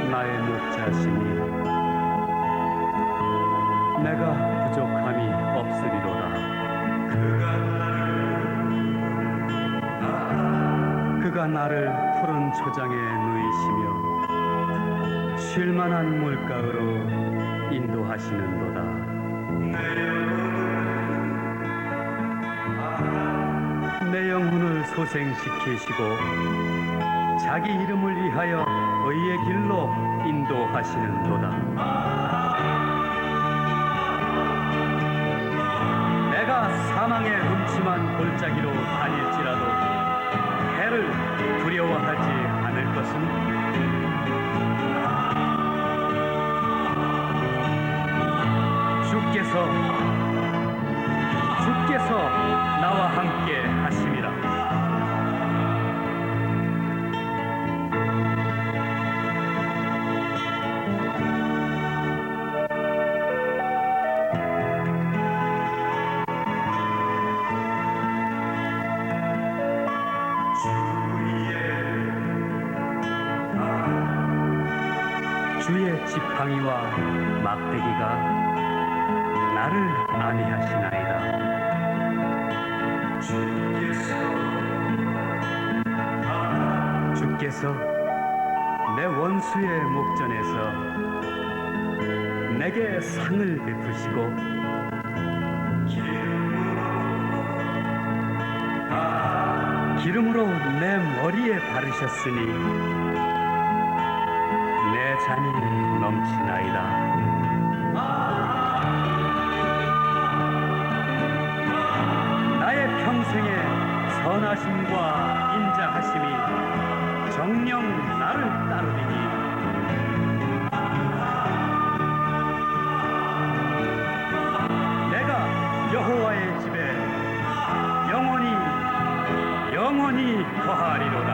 나의 목자시니 내가 부족함이 없으리로다. 그가 나를 푸른 초장에 누이시며 쉴만한 물가로 인도하시는도다. 내 영혼을 소생시키시고 자기 이름을 위하여 의의 길로 인도하시는도다. 내가 사망의 음침한 골짜기로 다닐지라도 해를 두려워하지 않을 것은 주께서 나와 함께 하심이라. 주의 지팡이와 막대기가 나를 안위하시나이다. 주께서 내 원수의 목전에서 내게 상을 베푸시고 기름으로 내 머리에 바르셨으니 내 잔이 넘치나이다. 나의 평생의 선하심과 인자하심이 정녕 나를 따르리니 내가 여호와의 집에 영원히 거하리로다.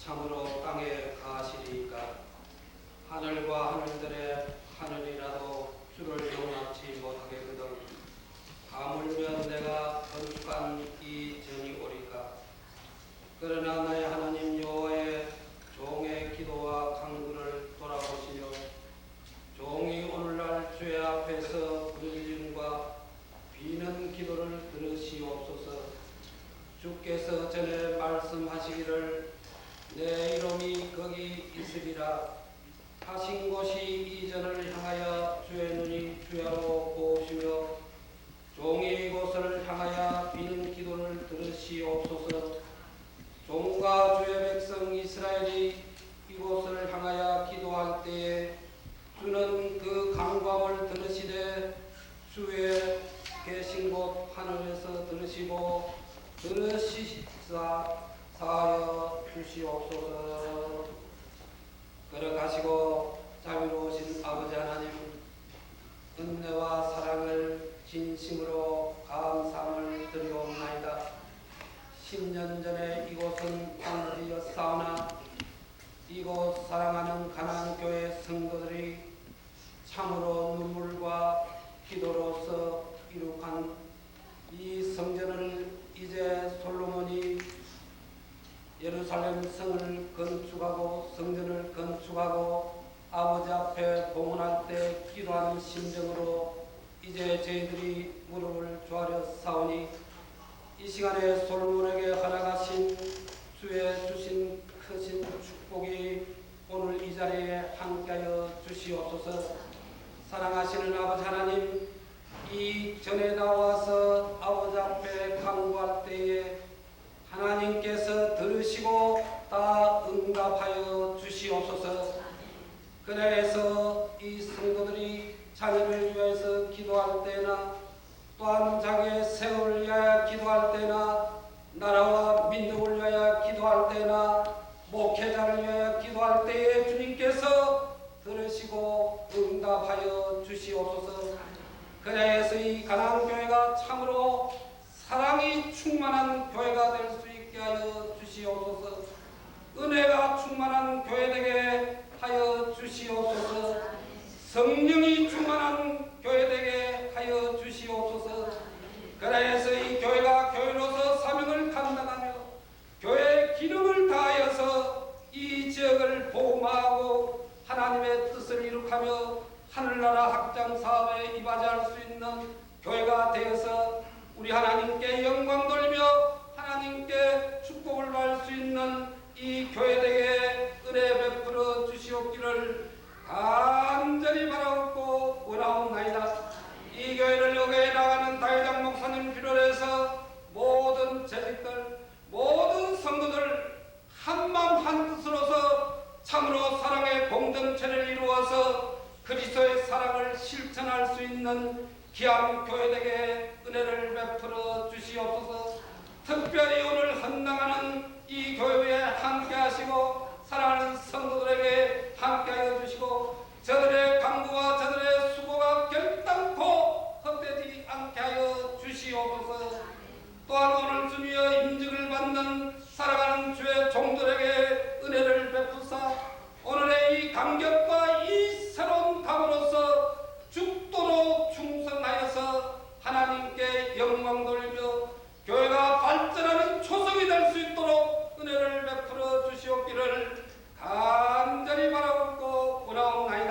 참으로 땅에 가시리이까 하늘과 하늘들의 하늘이라도 주를 용납치 못하겠거든 하물며 내가 건축한 이 전이 오리까. 그러나 나의 하나님 여호와의 종의 기도와 간구를 돌아보시며 종이 오늘날 주의 앞에서 부르짖음과 비는 기도를 들으시옵소서. 주께서 전에 말씀하시기를 내 이름이 거기 있으리라 하신 곳이 이전을 향하여 주의 눈이 주야로 보시며 종이 이곳을 향하여 비는 기도를 들으시옵소서. 종과 주의 백성 이스라엘이 이곳을 향하여 기도할 때에 주는 그 간구함을 들으시되 주의 계신 곳 하늘에서 들으시고 들으시사하여 주시옵소서. 걸어가시고 자비로우신 아버지 하나님, 은혜와 사랑을 진심으로 감사함을 드리옵나이다. 10년 전에 이곳은 땅들이었사오나 이곳 사랑하는 가난교회 성도들이 참으로 눈물과 기도로서 이룩한 이 성전을 이제 솔로몬이 예루살렘 성을 건축하고 성전을 건축하고 아버지 앞에 봉헌할 때 기도하는 심정으로 이제 저희들이 무릎을 조아려 싸우니 이 시간에 솔로몬에게 허락하신 주의 주신 크신 축복이 오늘 이 자리에 함께하여 주시옵소서. 사랑하시는 아버지 하나님, 이 전에 나와서 아버지 앞에 간구할 때에 하나님께서 들으시고 다 응답하여 주시옵소서. 그래서 이 성도들이 자녀를 위해서 기도할 때나 또한 자기의 세월을 위하여 기도할 때나 나라와 민족을 위하여 기도할 때나 목회자를 위하여 기도할 때에 주님께서 들으시고 응답하여 주시옵소서. 그래서 이 가난교회가 참으로 사랑이 충만한 교회가 될 수 있게 하여 주시옵소서. 은혜가 충만한 교회 되게 하여 주시옵소서. 성령이 충만한 교회 되게 하여 주시옵소서. 그래서 이 교회가 교회로서 사명을 감당하며 교회의 기능을 다하여서 이 지역을 복음화하고 하나님의 뜻을 이룩하며 하늘나라 확장 사업에 이바지할 수 있는 교회가 되어서 우리 하나님께 영광 돌리며 하나님께 축복을 받을 수 있는 이 교회에게 은혜 베풀어 주시옵기를 간절히 바라옵고 원하옵나이다. 이 교회를 여기에 나가는 다회장 목사님 비롯해서 모든 재직들 모든 성도들 한마음 한뜻으로서 참으로 사랑의 공동체를 이루어서 그리스도의 사랑을 실천할 수 있는 귀한 교회에게 은혜를 베풀어 주시옵소서. 특별히 오늘 헌당하는 이 교회에 함께 하시고 사랑하는 성도들에게 함께하여 주시고 저들의 간구와 저들의 수고가 결단코 헛되지 않게 하여 주시옵소서. 또한 오늘 주님의 임직을 받는 살아가는 주의 종들에게 은혜를 베푸사 오늘의 이 감격과 이 새로운 답으로서 죽도록 충성하여서 하나님께 영광 돌리며 교회가 발전하는 초석이 될 수 있도록 은혜를 베풀어 주시옵기를 간절히 바라옵고 원하옵나이다.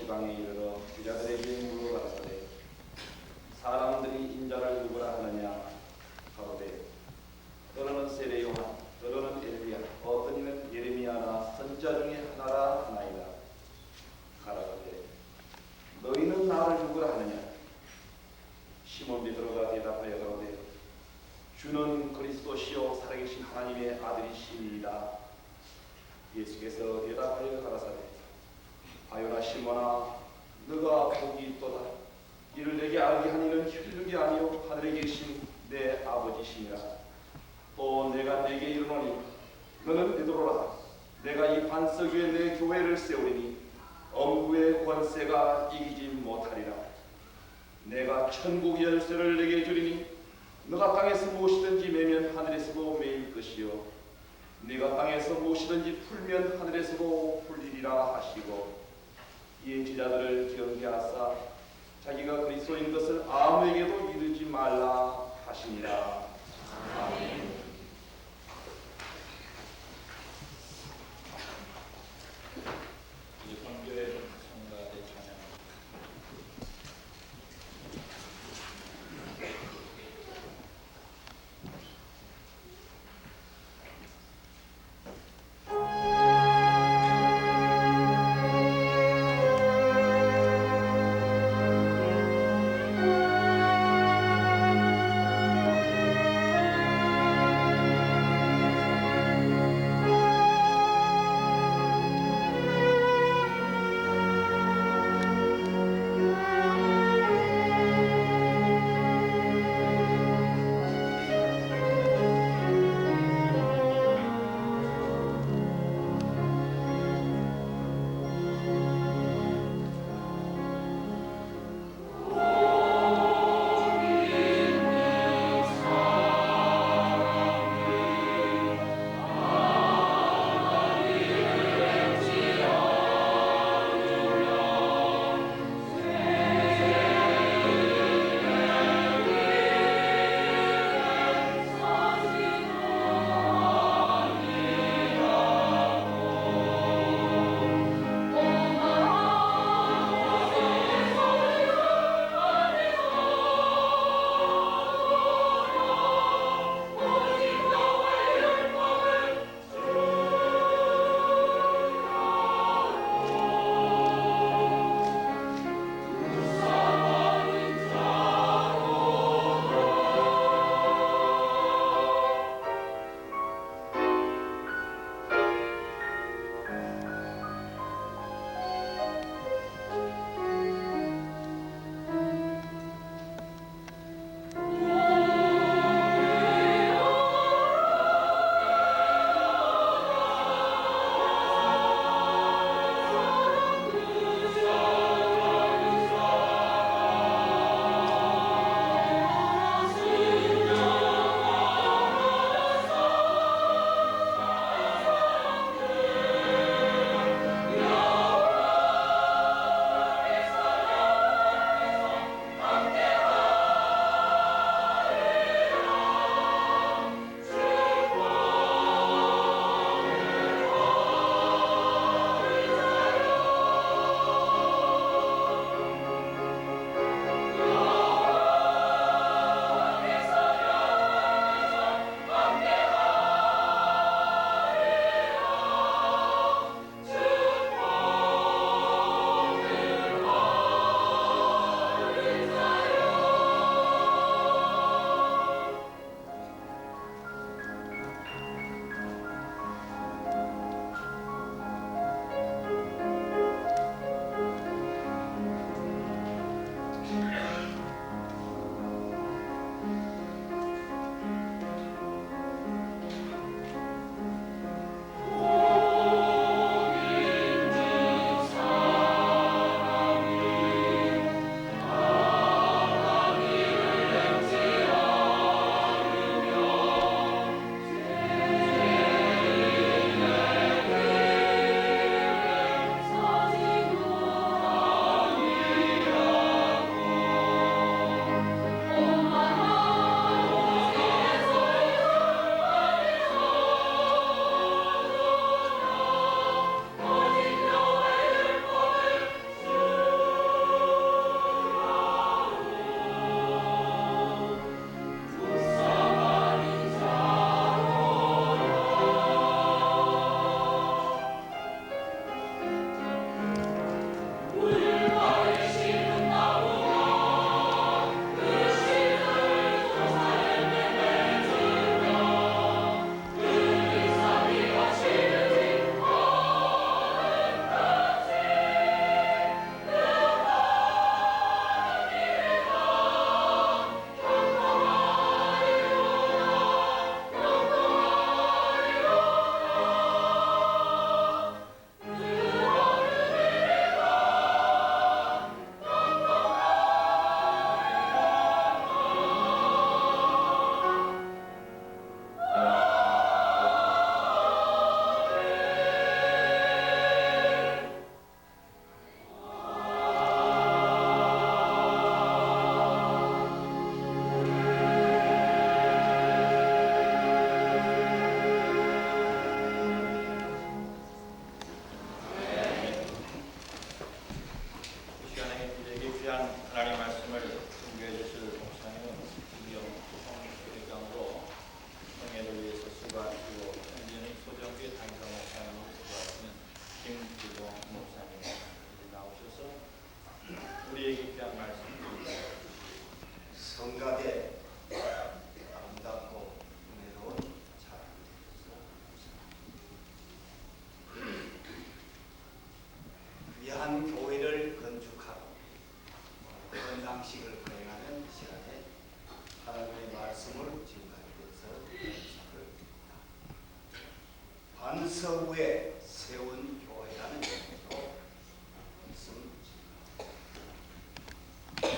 지방에 이르러 제자들에게 물어가라사대 사람들이 인자를 누구라 하느냐 가로되 너는 세례 요한 너는 엘리야 어떤 이는 예레미야나 선지자 중에 하나라 하나이다. 가라사대 너희는 나를 누구라 하느냐. 시몬 베드로가 대답하여 가로되 주는 그리스도시요 살아계신 하나님의 아들이시니이다. 예수께서 대답하여 가라사대 바요나 시몬아 너가 복이 있도다. 이를 내게 알게 한 이는 혈육이 아니요 하늘에 계신 내 아버지시니라. 또 내가 내게 이르노니 너는 베드로라. 내가 이 반석 위에 내 교회를 세우리니 엄구의 권세가 이기지 못하리라. 내가 천국 열쇠를 내게 주리니 너가 땅에서 무엇이든지 매면 하늘에서도 매일 것이요 네가 땅에서 무엇이든지 풀면 하늘에서도 풀리리라 하시고 이에 제자들을 경계하사 자기가 그리스도인 것을 아무에게도 이르지 말라 하시니라. 아멘. 이제 본교회 성가대 찬양. 반석 위에 세운 교회라는 의미로 있습니다.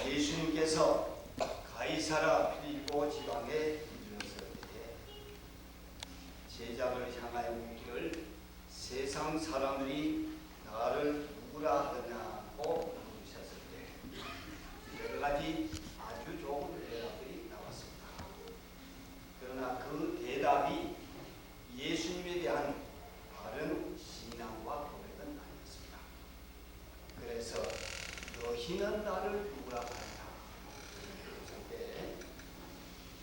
예수님께서 가이사라 필리포 지방에 이르렀을 때에 제자를 향하여 묻기를 세상 사람들이 나를 누구라 하느냐고 물으셨을 때 여러 가지 아주 좋은 대답들이 나왔습니다. 그러나 그 대답이 예수님에 대한 바른 신앙과 고백은 아니었습니다. 그래서 너희는 나를 누구라 하느냐 그랬을 때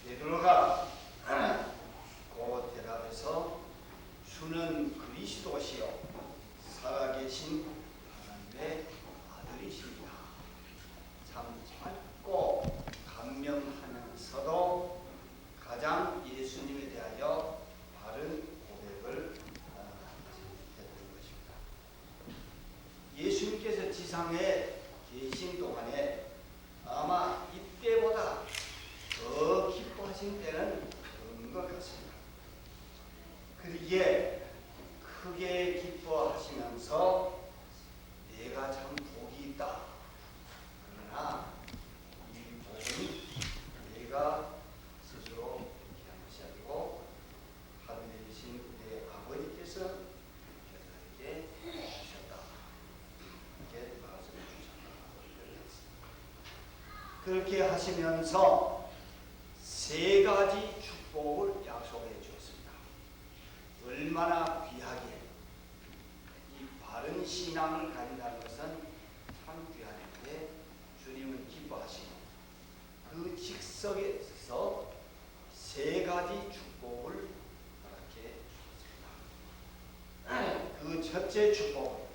베드로가 그 대답에서 주는 그리스도시요 살아계신 하나님의 아들이십니다. 참 짧고 감명하면서도 가장 예수님에 대하여 바른 고백을 했던 것입니다. 예수님께서 지상에 계신 동안에 아마 이때보다 더 기뻐하신 때는 없는 것 같습니다. 그러기에 크게 기뻐하시면서 내가 참 복이 있다. 그러나 이 복은 내가 스스로 이렇게 한 것이 아니고 하늘에 계신 내 아버지께서 이렇게 하셨다. 이렇게 말씀해 주셨다. 그렇게 하시면서 세 가지 축복을 약속해 주었습니다. 얼마나 귀하게 이 바른 신앙을 가진다는 것은 참 귀한데 주님은 기뻐하시고 그 직석에서 세 가지 축복을 허락해 주었습니다. 그 첫째 축복은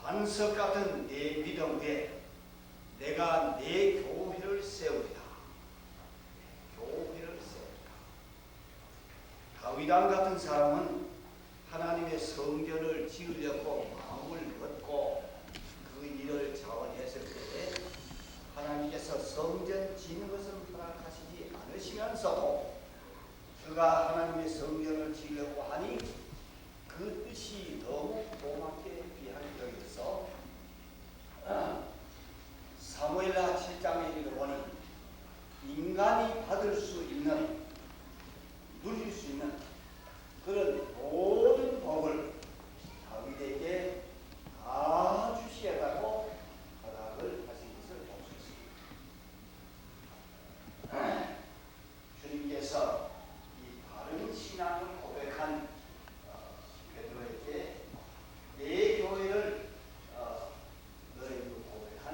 반석 같은 내 믿음 위에 내가 내 교회를 세우리라. 교회를 세우리라. 다윗왕 같은 사람은 하나님의 성전을 지으려고 마음을 먹고 그 일을 자원했을 때에 하나님께서 성전 지는 것은 허락하시지 않으시면서도 그가 하나님의 성전을 지으려고 하니 그 뜻이 너무 고맙게 귀하게 여겨서 사무엘하 7장에 읽어보니 인간이 받을 수 있는 누릴 수 있는 그런 모든 복을 다윗에게 다 주시겠다고 허락을 하신 것을 볼 수 있습니다. 주님께서 이 바른 신앙을 고백한 베드로에게 내 교회를 너희로 고백한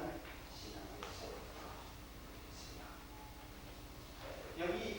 신앙에서 여기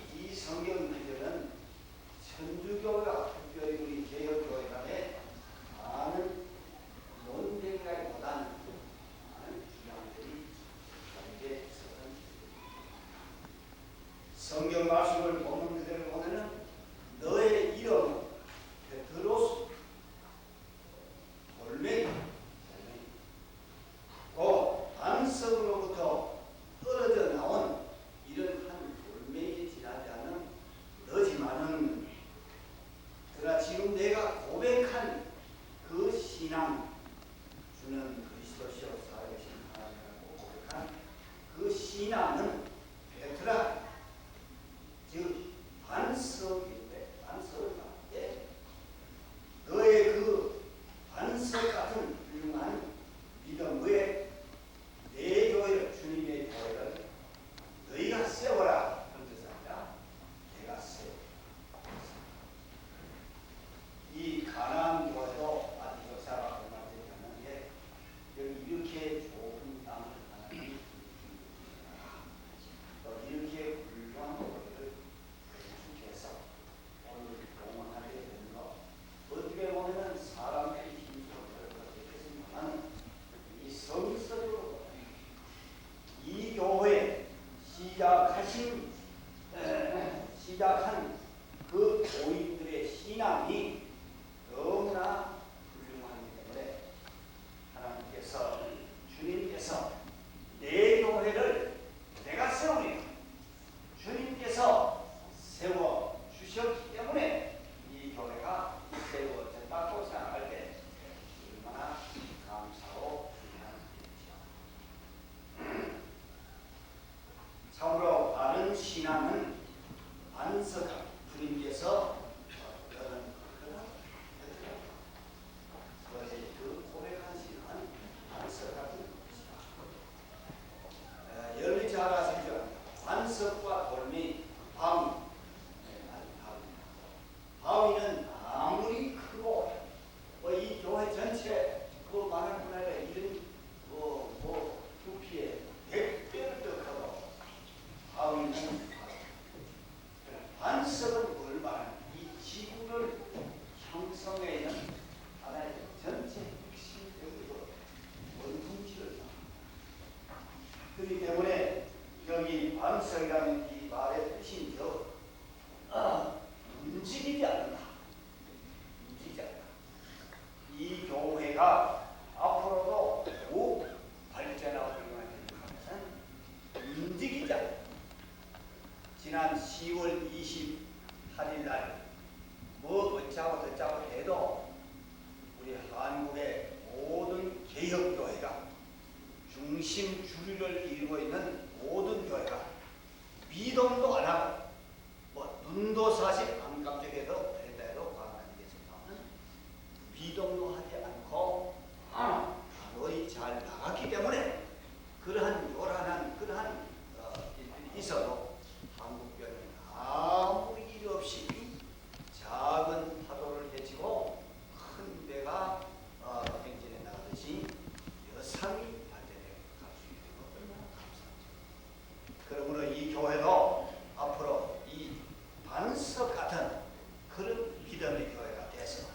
믿음의 교회가 돼서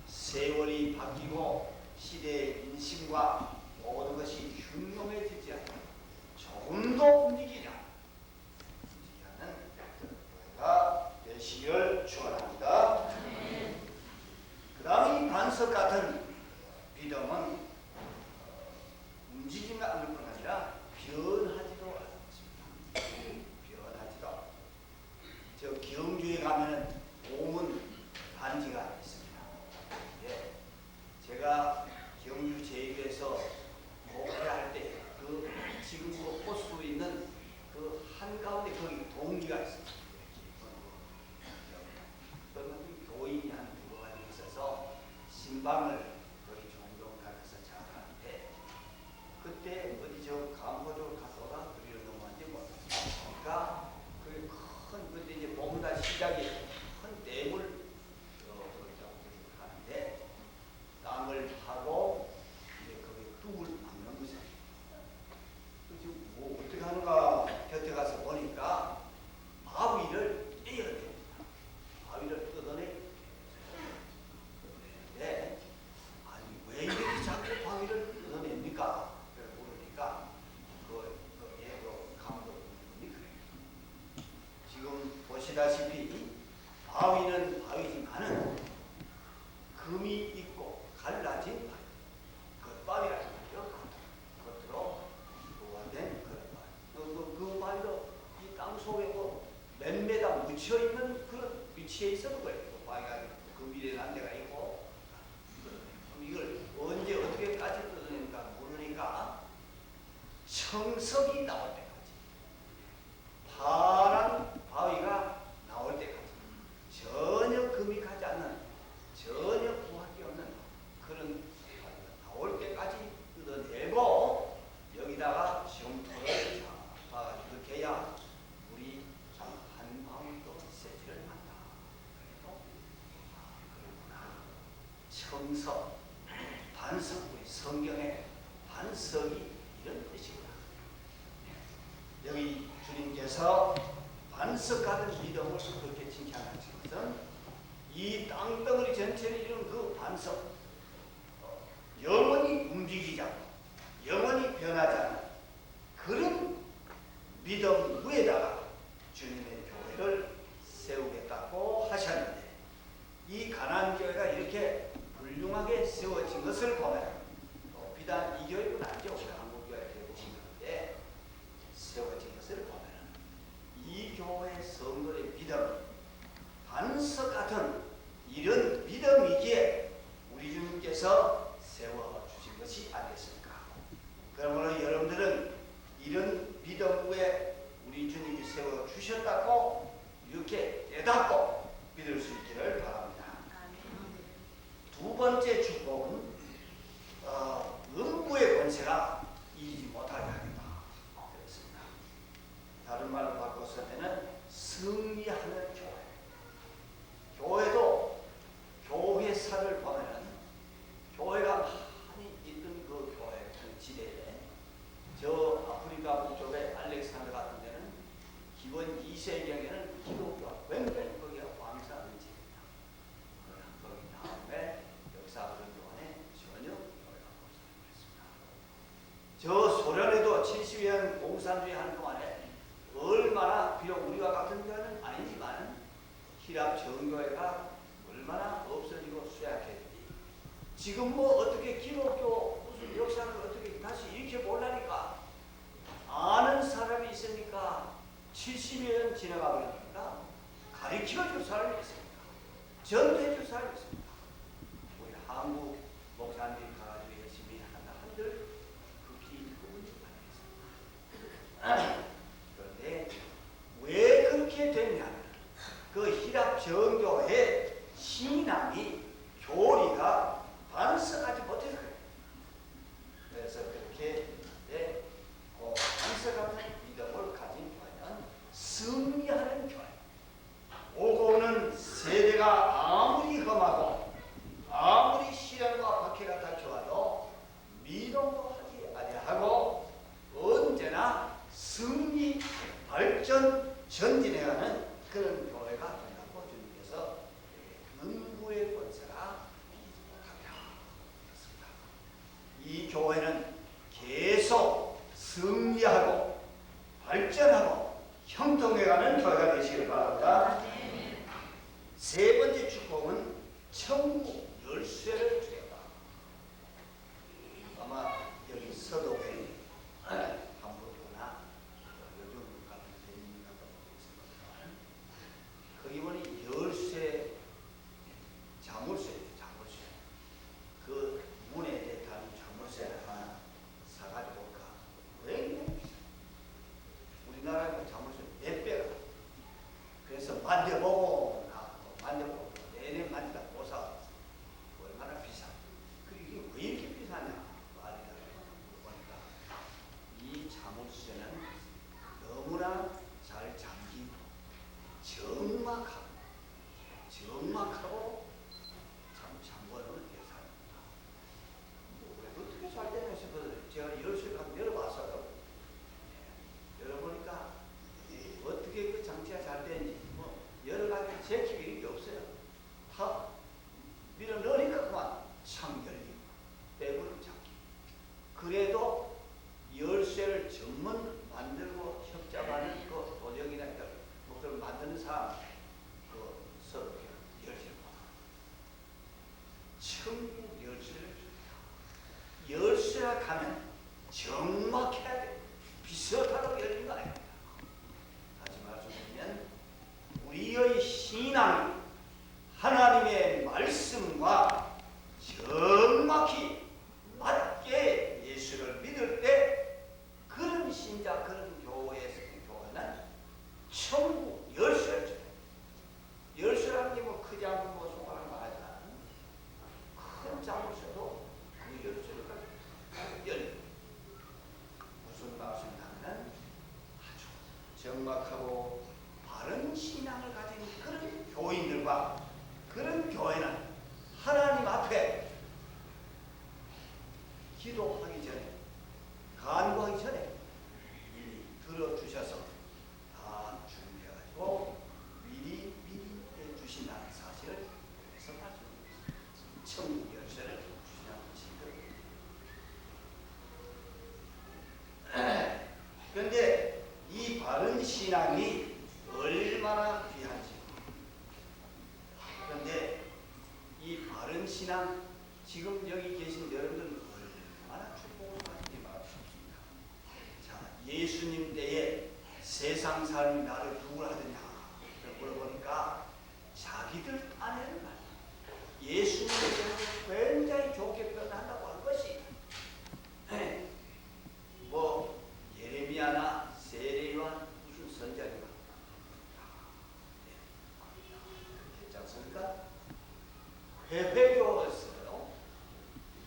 세월이 바뀌고 시대의 인심과 모든 것이 흉흉해지지 않고 조금 더 움직이는 교회가 되시길 축원합니다. 그 다음에 이 반석 같은 믿음은 움직이지 않을 뿐 아니라 변하지도 않습니다. 변하지도. 저 경주에 가면은 오문 반지가 있습니다. 예, 제가 경주 제주에서 목회할 때 그 지금 그 호수 있는 그 한가운데 거기 동기가 있습니다. 그러면 교인이 한 두어 가지 있어서 신방을 거기 종종 가면서 자라는데 그때 어디 저 강호도 갔다가 그리로 넘어왔는지 그러니까 그 큰 그때 이제 봄달 시작이 큰 댐을 하는데 땅을 파고 이제 거기 뚝을 막는 거죠. 지금 뭐 어떻게 하는가 곁에 가서 보니까 바위를 떼어냅니다. 바위를 뜯어내는데 아니 왜 이렇게 자꾸 바위를 뜯어냅니까? 모르니까 그 감독님이 그래요. 지금 보시다시피 바위는 바위지만은 금이 있고 갈라진 바위, 겉바위라는 거죠. 겉으로 보완된 그런 바위. 그 바위도 이 땅 속에 몇 메다 묻혀 있는 그런 위치에 있었던 거예요. 그 바위가 금이 난 데가 있고. 그럼 이걸 언제 어떻게까지 뜯어내니까 모르니까 청석이 나올 때까지, 파란 바위가 나올 때까지, 전혀 금이 가지 않는, 전혀 부합이 없는 그런 바위가 나올 때까지 뜯어내고 여기다가 점토를 잡아가지고 그렇게 해야 우리 한 바위도 세지를 한다. 그래도 그렇구나. 청석, 반석, 우리 성경의 반석이 이런 뜻이구나. 여기 주님께서 반석 같은 믿음을 그렇게 칭찬하신 것은 이 땅덩어리 전체를 이룬 그 반석, 영원히 움직이지 않고 영원히 변하지 않는 그런 믿음 위에다가 주님의 교회를 세우겠다고 하셨는데 이 가나안 교회가 이렇게 훌륭하게 세워진 것을 보면 비단 이 교회뿐 아니죠. 우리 한국 교회 대부분인데 세워진 것을 보면 이 교회 성도의 믿음, 반석 같은 이런 믿음이기에 우리 주님께서 세워주신 것이 아니겠습니까? 그러므로 여러분들은 이런 믿음 위에 우리 주님이 세워주셨다고 이렇게 깨닫고 믿을 수 있기를 바랍니다. 두 번째 축복은 음부의 권세가 이기지 못하게 하겠다. 그렇습니다. 다른 말로 바꿔서 하면 승리하는 교회. 교회도 교회사를 보면 교회가 많이 있던 그 교회 그 지대에 저 아프리카 북쪽의 알렉산더 같은 데는 기원 2세경에는 기독교가 굉장히 거기가 왕성한 지대입니다. 거기 다음에 역사 그런 동안에 전혀 교회가 없었습니다. 저 소련에도 70년 공산주의 하는 동안에 얼마나 비록 우리와 같은 교회는 아니지만 히랍 정교회가 얼마나 없어지고 쇠약했는지 지금 뭐 어떻게 기독교 무슨 역사를 어떻게 다시 일으켜 보려니까 아는 사람이 있으니까 70여 년 지나가 버리니까 가르쳐 줄 사람이 있습니다. 전도해 줄 사람이 있습니다. 우리 한국 목사님이 가가지고 열심히 한다 한들 극히 일부분이 아니겠습니다. 그런데 왜 그렇게 됐냐면 그 히랍 정교의 신앙이 교리가 반석하지 못해서 그래요. 그래서 그렇게 반석 같은 믿음을 가진 교회는 승리하는 교회. 오고 오는 세대가 아무리 험하고 아무리 시련과 박해가 닥쳐와도 미동도 하지 아니하고 언제나 승리, 발전, 전진해가는 그런 교회가 된다고 주님께서 교회는 계속 승리하고 발전하고 형통해가는 교회가 되시길 바랍니다. 세 번째 축복은 천국 열쇠를 주겠다. 아마 여기 서독에 한국교나 요즘 같은 대민가가 있습니다. 거기 보니 열쇠, 자물쇠. 그 문에 대한 자물쇠 하나 사가지고 올까? 굉장히 비싸. 우리나라의 자물쇠 몇 배가. 그래서 만져보고 만져보고 내내 만지다 못 사. 얼마나 비싸. 이게 왜 이렇게 비싸냐? 말이다. 보니까 이 자물쇠는 너무나 잘 잠기고 정막하고 참 잠궈놓은 대사입니다. 어떻게 잘 되나 싶어서 제가 열쇠를 한번 열어봤어요. 열어보니까 어떻게 그 장치가 잘 되는지 뭐 여러 가지 제킥이 이런 게 없어요. 다 밀어 넣으니까 그만 창 열리고 빼고는 잡기. 그래도 열쇠를 전문 만들고 협잡하는 그 도정이나 그걸 만드는 사람 그 서로 열쇠를 받아. 천국 열쇠를 줍니다. 열쇠라 하면 정막해야 돼. 비슷하게 열린 거 아닙니다. 다시 말씀드리면 우리의 신앙이 하나님의 말씀과 정확히 맞게 예수를 믿을 때 그런 신자, 그런 교회는 천국 열쇠를 줘요. 열쇠라는 게 뭐 크지 않고 뭐 손가락 말하지만 큰 자물쇠도 그 열쇠를 가지고 열립니다. 무슨 말씀이냐면 아주 정확하고 바른 신앙을 가진 그런 교인들과 그런 교회는 하나님 앞에 기도하기 전에, 간구하기 전에 미리 들어주셔서 다 준비해가지고 미리 해주신다는 사실을 그래서 말씀드립니다. 천국 열쇠를 주신다는 것입니다. 그런데 이 바른 신앙이 얼마나 귀한지. 그런데 이 바른 신앙, 지금 여기 계신 여러분들은 얼마나 축복을 받는지 말할 수 없습니다. 자, 예수님 때에 세상 사람이 나를 누구라 하느냐 물어보니까 자기들 딴에는 말이야. 예수님에 대해서 굉장히 좋게 표현한다고 한 것이 뭐 예레미야나 세례요한 무슨 선자인가 그렇지 않습니까? 회회교였어요.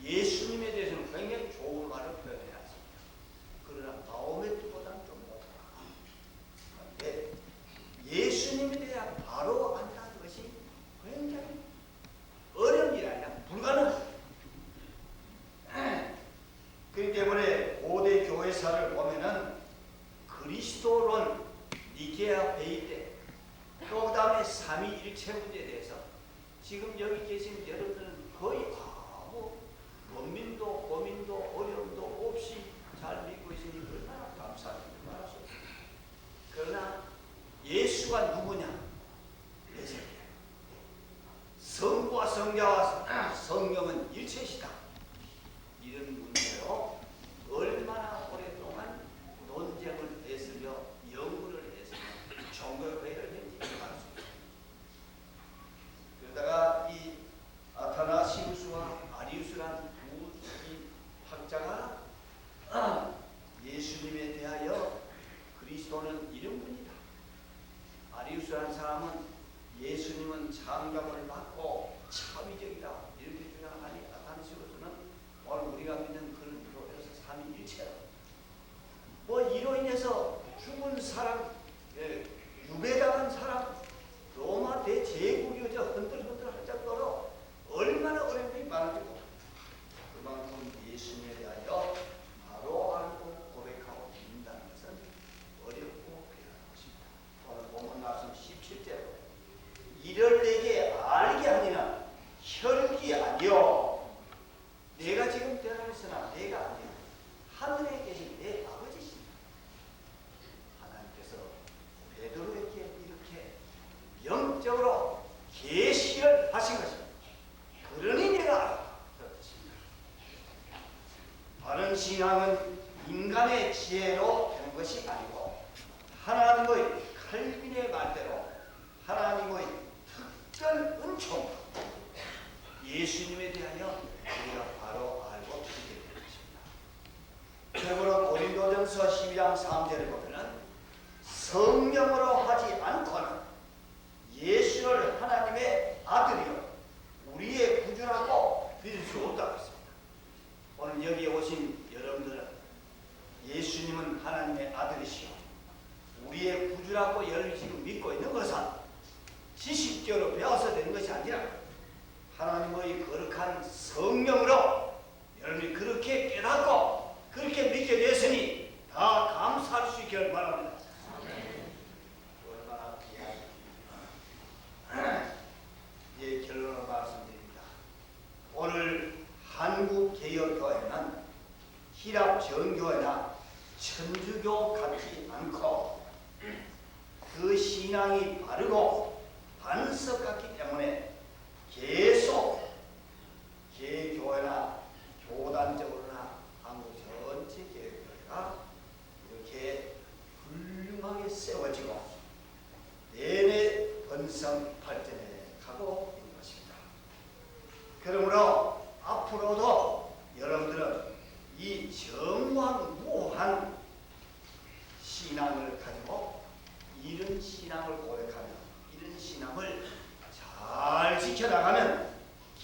예수님에 대해서는 굉장히 좋은 말을 표현해야 했습니다. 그러나 마호메트보다는 좀 못하다. 그런데 예수님에 대해 바로 안다는 것이 굉장히 어려운 일이 아니라 불가능합니다. 그렇기 때문에 고대 교회사를 보면은 그리스도론 니케아 회의 때, 또 그다음에 삼위일체 문제에 대해서 지금 여기 계신 여러분들은 거의 아무 원민도 고민도 어려움도 없이 잘 믿고 있으니 얼마나 감사합니다. 그러나 예수가 누구냐? 성부와 성자와 성령은 일체시다. 이런 문제로 얼마나 오랫동안 논쟁을 했으며 연구를 했으며 종교회의를 했는지 말할 수 있습니다. 그러다가 이 아타나시우스와 아리우스라는 두 학자가 예수님에 대하여 그리스도는 이런 분이다. 아리우스라는 사람은 예수님은 창조를 받고 차비적이다 이렇게 주장하니 아타나시우스는 오늘 우리가 믿는 그런 교회에서 삼위일체다. 뭐 이로 인해서 죽은 사람, 유배당한 사람, 로마 대제국이 흔들흔들 할 정도로 얼마나 어려움이 많아지고 그만큼 예수님에 대하여 바로 알고 고백하고 믿는다는 것은 어렵고 필요한 것입니다. 오늘 본문 말씀 17절로 이를 내게 알게 하니는 혈기 아니요 내가 지금 태어났으나 내가 하신 것입니다. 그러니 내가 그렇습니다. 바른 신앙은 인간의 지혜로 되는 것이 아니고 하나님의 칼빈의 말대로 하나님의 특별 은총 예수님에 대하여 우리가 바로 알고 믿게 되는 것입니다. 그러므로 고린도전서 12장 3절에 보면은 성령으로 하지 않고는 예수를 하나님의 아들이요 우리의 구주라고 믿을 수 없다고 했습니다. 오늘 여기에 오신 여러분들은 예수님은 하나님의 아들이시오 우리의 구주라고 여러분이 지금 믿고 있는 것은 지식적으로 배워서 되는 것이 아니라 하나님의 거룩한 성령으로 여러분이 그렇게 깨닫고 그렇게 믿게 되었으니 다 감사할 수 있기를 바랍니다. 얼마나 귀한 이제 결론을 말씀드립니다. 오늘 한국개혁교회는 히랍 정교회나 천주교 같지 않고 그 신앙이 바르고 반석 같기 때문에 계속 개교회나 교단적으로나 한국 전체 개교회가 이렇게 훌륭하게 세워지고 내내 번성 발전해 가고 있는 것입니다. 그러므로 앞으로도 여러분들은 이 정황무한 신앙을 가지고 이런 신앙을 고백하며 이런 신앙을 잘 지켜나가면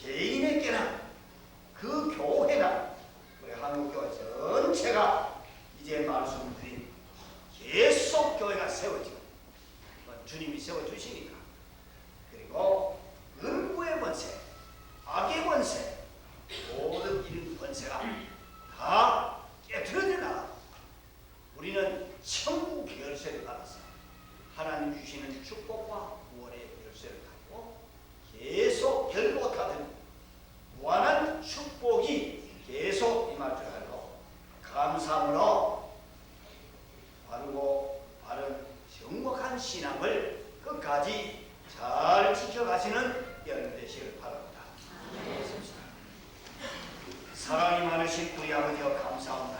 개인에게나 그 교회나 우리 한국교회 전체가 이제 말씀드린 계속 교회가 세워지고 주님이 세워주시니까 그리고 음부의 권세, 악의 권세 모든 이런 권세가 다 깨트려져 나가고 우리는 천국 열쇠를 받아서 하나님 주시는 축복과 구원의 열쇠를 갖고 계속 결복하던 무한한 축복이 계속 임할 줄 알고 감사함으로 바르고 바른 정확한 신앙을 끝까지 잘 지켜가시는 여러분 되시길 바랍니다. 사랑이 많으신 우리 아버지여 감사합니다.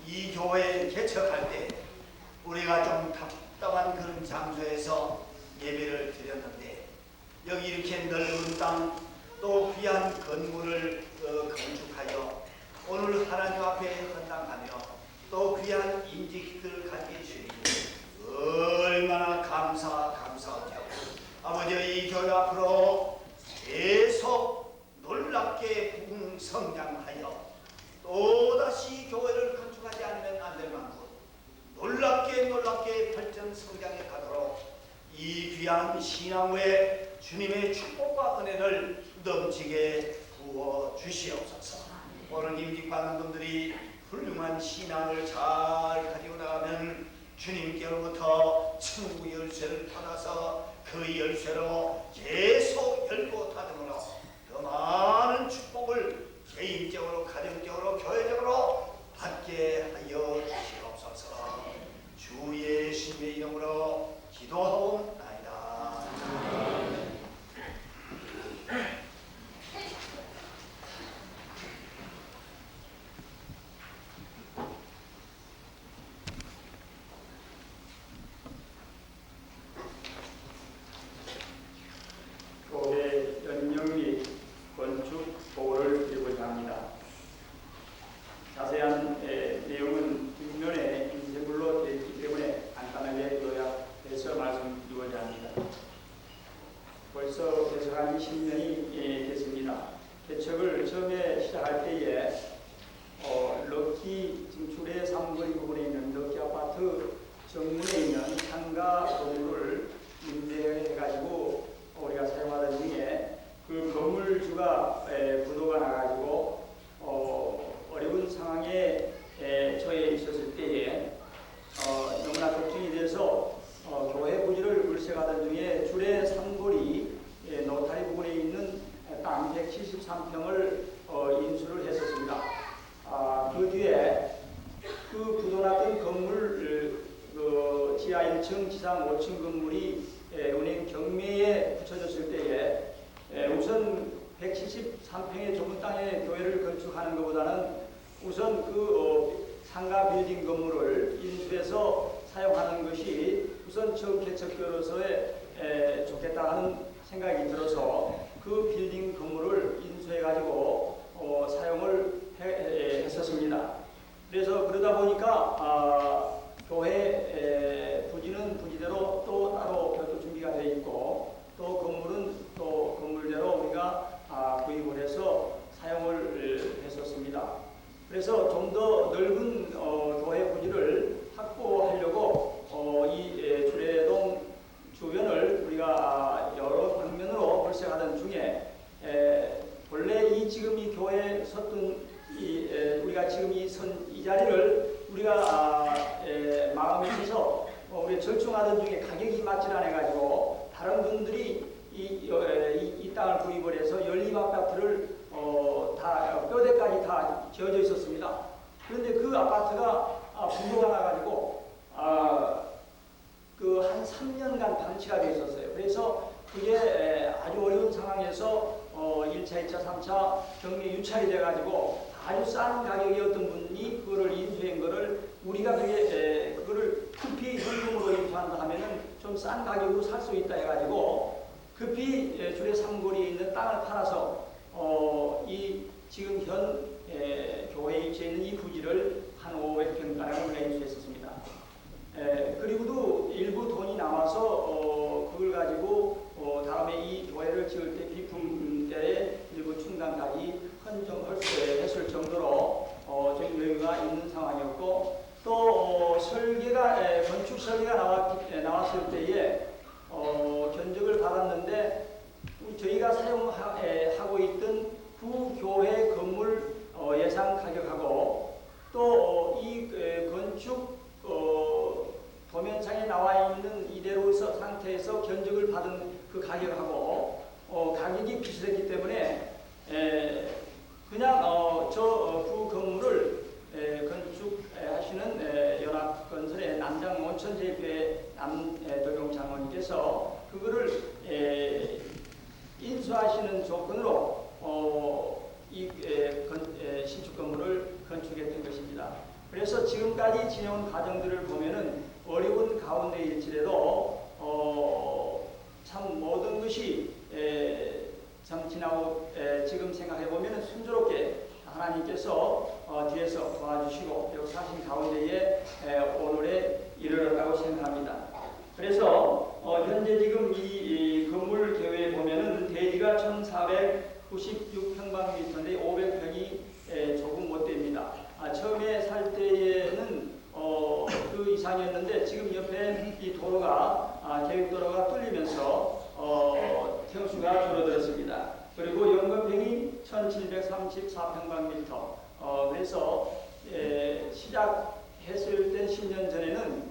이 교회 개척할 때 우리가 좀 답답한 그런 장소에서 예배를 드렸는데 여기 이렇게 넓은 땅 또 귀한 건물을 건축하여 오늘 하나님 앞에 헌당하며 또 귀한 인직들을 갖게 주시니 얼마나 감사하죠. 아버지 이 교회 앞으로 계속 놀랍게 성장하여 또다시 교회를 건축하지 않으면 안 될 만큼 놀랍게 발전 성장해 가도록 이 귀한 신앙의 주님의 축복과 은혜를 넘치게 부어 주시옵소서. 오늘 임직받는 분들이 훌륭한 신앙을 잘 가지고 나가면 주님께로부터 천국 열쇠를 받아서 그 열쇠로 계속 열고 닫음으로 더 많은 축복을 개인적으로, 가정적으로, 교회적으로 받게 하여 주시옵소서. 주 예수님의 이름으로 기도하옵나이다. 교회 연영리 건축 보고를 드리고자 합니다. 자세한 내용은 뒷면에 인쇄물로 되어 있기 때문에 간단하게 요약해서 말씀드리고자 합니다. 벌써 개척한 지 10년이 됐습니다. 개척을 처음에 시작할 때에 럭키 증출의 삼거리 부분에 있는 럭키 아파트 정문에 있는 상가 건물을 임대해가지고 우리가 사용하던 중에 그 건물주가 부도가 나가지고 어려운 상황에 처해 있었을 때에 너무나 걱정이 돼서 교회 부지를 물색하던 중에 줄의 삼거리 노타리 부근에 있는 땅 173평을 인수를 했었습니다. 그 뒤에 그 부도났던 건물 지하 1층, 지상 5층 건물이 은행 경매에 붙여졌을 때에 하는 것보다는 우선 상가 빌딩 건물을 인수해서 사용하는 것이 우선 처음 개척교로서의 좋겠다 하는 생각이 들어서 그 빌딩 건물을 인수해가지고 사용을 했었습니다. 그래서 그러다 보니까 교회 부지는 부지대로 또 따로 별도 준비가 되어 있고 또 건물은 또 건물대로 우리가 구입을 해서 사용을 했었습니다. 그래서 좀 더 넓은 교회 부지를 확보하려고 이 주례동 주변을 우리가 여러 방면으로 벌색하던 중에 본래 지금 이 교회에 섰던 우리가 지금 이 자리를 우리가 마음에 있어서 우리 절충하던 중에 가격이 맞질 않아가지고 다른 분들이 이 땅을 구입을 해서 연립 아파트를 다 뼈대까지 다 지어져 있었습니다. 그런데 그 아파트가 분조가 나가지고 한 3년간 방치가 되어 있었어요. 그래서 그게 아주 어려운 상황에서 1차, 2차, 3차 경매 유찰이 돼가지고 아주 싼 가격이었던 분이 그거를 인수한 거를 우리가 그거를 급히 현금으로 인수한다 하면은 좀 싼 가격으로 살 수 있다 해가지고 급히 주례 3거리에 있는 땅을 팔아서 지금 현 교회에 위치해 있는 이 부지를 한 500평가량을 인수했었습니다. 그리고도 일부 돈이 남아서 그걸 가지고 다음에 이 교회를 지을 때 비품 때에 일부 충당까지 헌정했을 정도로 좀 여유가 있는 상황이었고 또 건축 설계가 나왔을 때에 견적을 받았는데 저희가 사용하고 있던 구교회 건물 예상 가격하고 또 이 건축 도면상에 나와 있는 이대로 상태에서 견적을 받은 그 가격하고 가격이 비슷했기 때문에 그냥 저 구 건물을 건축하시는 연합건설의 남장 온천제주의 남도경 장로님께서 그거를 인수하시는 조건으로 이 신축 건물을 건축했던 것입니다. 그래서 지금까지 지내온 과정들을 보면은 어려운 가운데일지라도 참 모든 것이 참 지나고 지금 생각해 보면은 순조롭게 하나님께서 뒤에서 도와주시고 그리고 사신 가운데에 오늘에 이르렀다고 생각합니다. 그래서 현재 지금 이 건물 계획에 보면은 대지가 1,496평방미터인데 500평이 조금 못 됩니다. 처음에 살 때에는 그 이상이었는데 지금 옆에 이 도로가 계획도로가 뚫리면서 평수가 줄어들었습니다. 그리고 연건평이 1,734평방미터. 그래서 시작했을 때 10년 전에는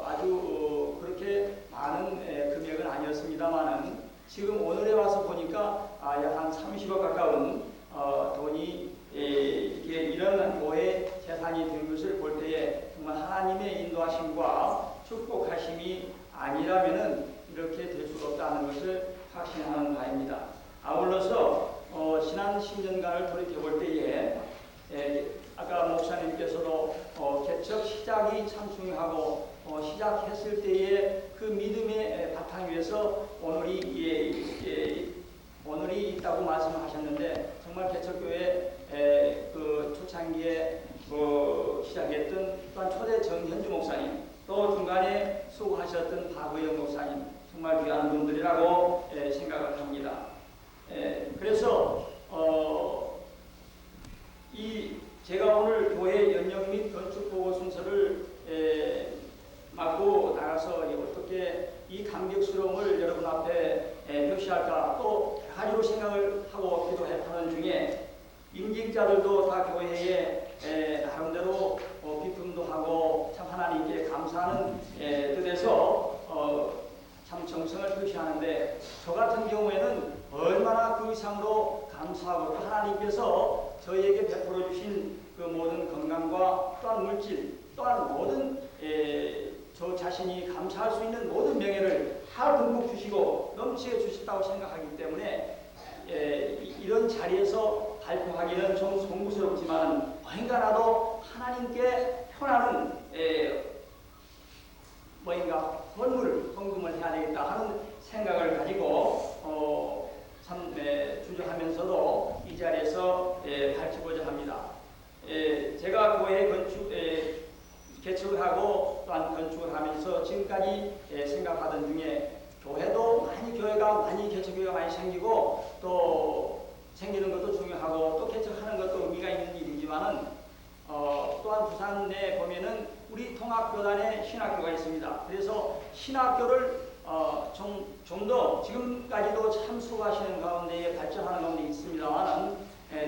아주 그렇게 많은 금액은 아니었습니다만은 지금 오늘에 와서 보니까 약 한 30억 가까운 돈이 이렇게 이런 교회 재산이 된 것을 볼 때에 정말 하나님의 인도하심과 축복하심이 아니라면은 이렇게 될 수가 없다는 것을 확신하는 바입니다. 아울러서 지난 10년간을 돌이켜볼 때에 아까 목사님께서도 개척 시작이 참 중요하고 시작했을 때에 그 믿음의 바탕 위에서 오늘이 있다고 말씀하셨는데 정말 개척교회 그 초창기에 시작했던 또한 초대 정현주 목사님 또 중간에 수고하셨던 박의영 목사님 정말 귀한 분들이라고 생각을 합니다. 그래서 제가 오늘 교회 연영 및 건축 보고 순서를 맡고 나가서 어떻게 이 감격스러움을 여러분 앞에 표시할까 또 가지로 생각을 하고 기도하는 중에 임직자들도 다 교회에 나름대로 기쁨도 하고 참 하나님께 감사하는 뜻에서 참 정성을 표시하는데 저 같은 경우에는 얼마나 그 이상으로 감사하고 또 하나님께서 저희에게 베풀어 주신 그 모든 건강과 또한 물질 또한 모든 저 자신이 감사할 수 있는 모든 명예를 다 듬뿍 주시고 넘치게 주셨다고 생각하기 때문에 이런 자리에서 발표하기는 좀 송구스럽지만 어딘가라도 하나님께 표하는 뭐인가 헌금을 해야 되겠다 하는 생각을 가지고 참 주저하면서도 이 자리에서 밝히고자 합니다. 제가 교회 개척을 하고 또한 건축을 하면서 지금까지 생각하던 중에 교회가 많이 개척교회가 많이 생기고 또 생기는 것도 중요하고 또 개척하는 것도 의미가 있는 일이지만은 또한 부산 내 보면은 우리 통합교단에 신학교가 있습니다. 그래서 신학교를 좀 더 지금까지도 참 수고하시는 가운데에 발전하는 가운데 있습니다만은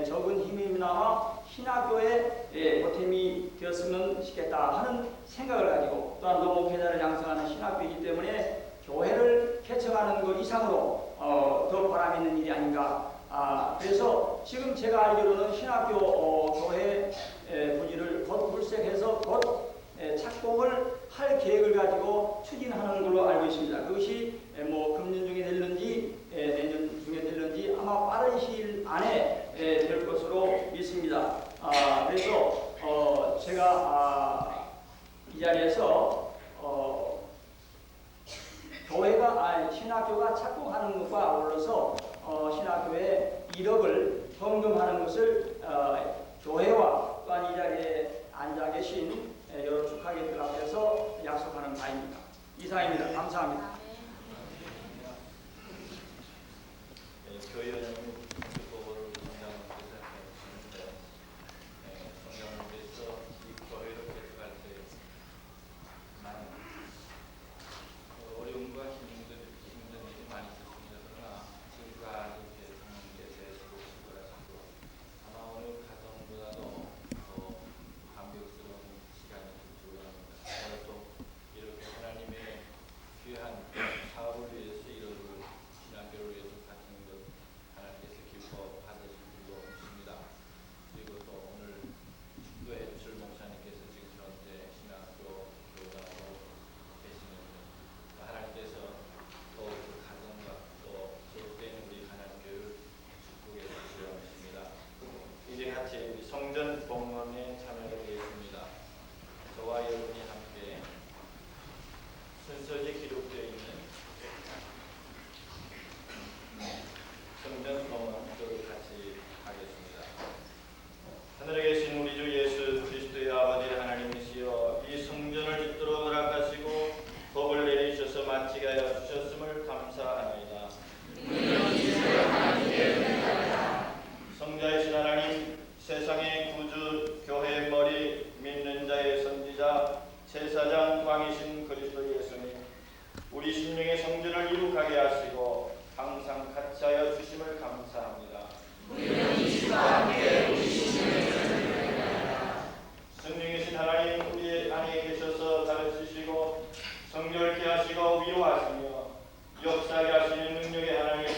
적은 힘이나마 신학교에 보탬이 되었으면 좋겠다 하는 생각을 가지고 또한 노목회자를 양성하는 신학교이기 때문에 교회를 개척하는 것 이상으로 더 보람 있는 일이 아닌가. 그래서 지금 제가 알기로는 신학교 교회 부지를 곧 물색해서 곧 착공을 할 계획을 가지고 추진하는 걸로 알고 있습니다. 그것이 뭐 금년 중에 될는지 내년 중에 될는지 아마 빠른 시일 안에 될 것으로 믿습니다. 그래서 제가 이 자리에서 신학교가 착공하는 것과 아울러서 신학교에 1억을 헌금하는 것을 교회와 또한 이 자리에 앉아 계신 여러 축하객들 앞에서 약속하는 바입니다. 이상입니다. 감사합니다. 교회는 그거를 성장을 생각해 주시는데 성장을 위해서 이 교회를 개척할 때 많은 어려움과 힘든 일이 많이 있었습니다. 그러나 지금까지 이렇게 하나님께 대해서 수고하시고 아마 어느 가정보다도 더 감격스러운 시간이 될 줄 압니다. 오늘 또 이렇게 하나님의 귀한 사업을 위해서 이루어질 신학교를 위해서 바치는 것 하나님께서 기뻐 받으실 줄로 믿습니다. 그리고 또 오늘 축도해 주실 목사님께서 지금 현재 신학교 교사로 계시는 하나님께서 또 그 가정과 또 소속된 우리 하나님교회를 축복해 주시려 하십니다. 이제 같이 우리 성전 봉헌에 참여를 하겠습니다. 저와 여러분이 함께 순서지 기록되어 있는 성전 봉헌을 같이 하겠습니다. 하늘에 계신 우리 주 예수 그리스도의 아버지 하나님이시여 이 성전을 짓도록 허락하시고 법을 내리셔서 마치게 하여 주셨음을 감사하나이다. 성자이신 하나님, 세상의 구주, 교회의 머리, 믿는 자의 선지자, 제사장 왕이신 그리스도 예수님, 우리 심령의 성전을 이룩하게 하시고 항상 같이 하여 주심을 감사합니다. 성령이신 하나님, 우리 안에 계셔서 가르치시고 성결케 하시고 위로하시며 역사하게 하시는 능력의 하나님,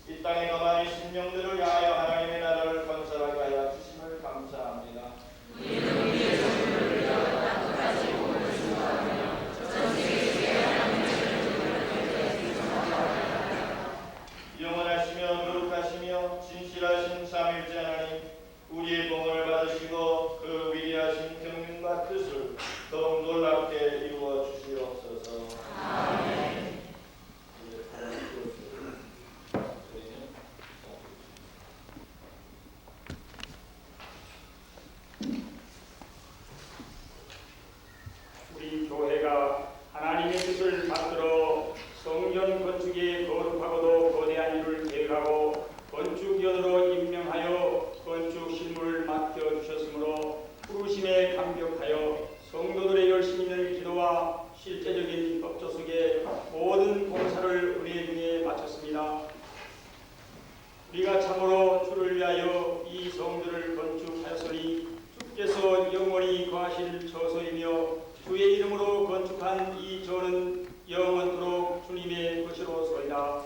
이 땅에 거만한 심령들을 향하여 하나님의 나라를 건설하게 하여 주심을 감사합니다. 영원하시며 거룩하시며 진실하신 삼위일체 하나님, 우리의 봉헌을 받으시고 그 위대하신 경륜과 뜻을 더욱 놀랍게 이루어 주시옵소서. 아멘. 우리 교회가 하나님의 뜻을 받들어 성전 건축에 거룩하고도 거대한 일을 계획하고 건축위원으로 임명하여 건축 실무를 맡겨주셨으므로 부르심에 감격하여 성도들의 열심 있는 기도와 실제적인 법조 속에 모든 봉사를 은혜 중에 마쳤습니다. 우리가 참으로 주를 위하여 이 성전을 건축하였으니 주께서 영원히 거하실 처소이며 주의 이름으로 건축한 이 전은 영원토록 주님의 것이로소이다.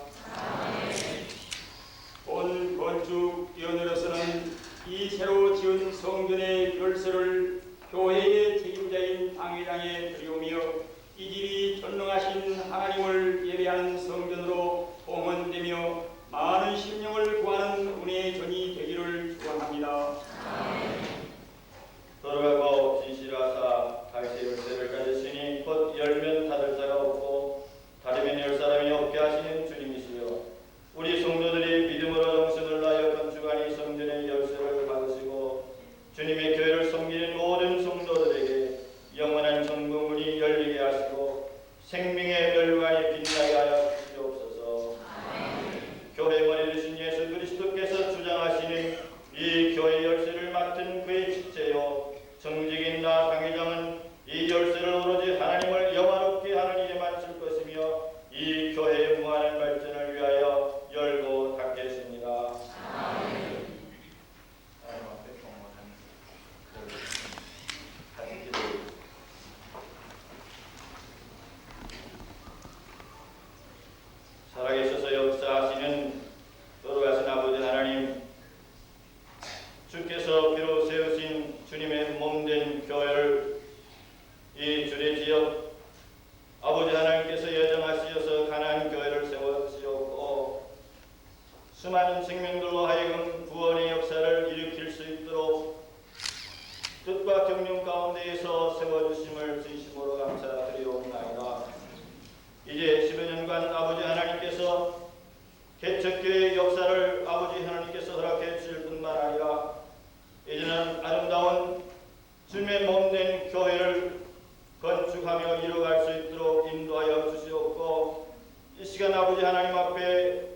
본 건축위원으로서는 이 새로 지은 성전의 열쇠를 교회의 책임자인 당회장에 드리오며 이 집이 전능하신 하나님을 예배하는 성전으로 봉헌되며 많은 심령을 구하는 되신 예수 그리스도께서 주장하시는 이 교회 열쇠를 맡은 그의 직제요 정직인 나 당회장은 이 열쇠를 오로지 하나님을 영화롭게 하는 일에 바칠 것이며 이 교회의 무한한 발전을 위하여 열고 닫겠습니다. 하나님 앞에 경건한 같은 기도. 살아계셔서 역사하시는 돌아가신 아버지 하나님, 주께서 비로 세우신 주님의 몸된 교회를 이 주례 지역 아버지 하나님께서 예정하시어서 가나안 교회를 세워주시옵고 수많은 생명들로 하여금 구원의 역사를 일으킬 수 있도록 뜻과 경륜 가운데에서 세워주심을 진심으로 감사드리옵나이다. 이제 10여 년간 아버지 하나님께서 개척교회의 역사를 아버지 하나님께서 허락해 주실 뿐만 아니라 이제는 아름다운 주님의 몸된 교회를 건축하며 이루어갈 수 있도록 인도하여 주시옵고 이 시간 아버지 하나님 앞에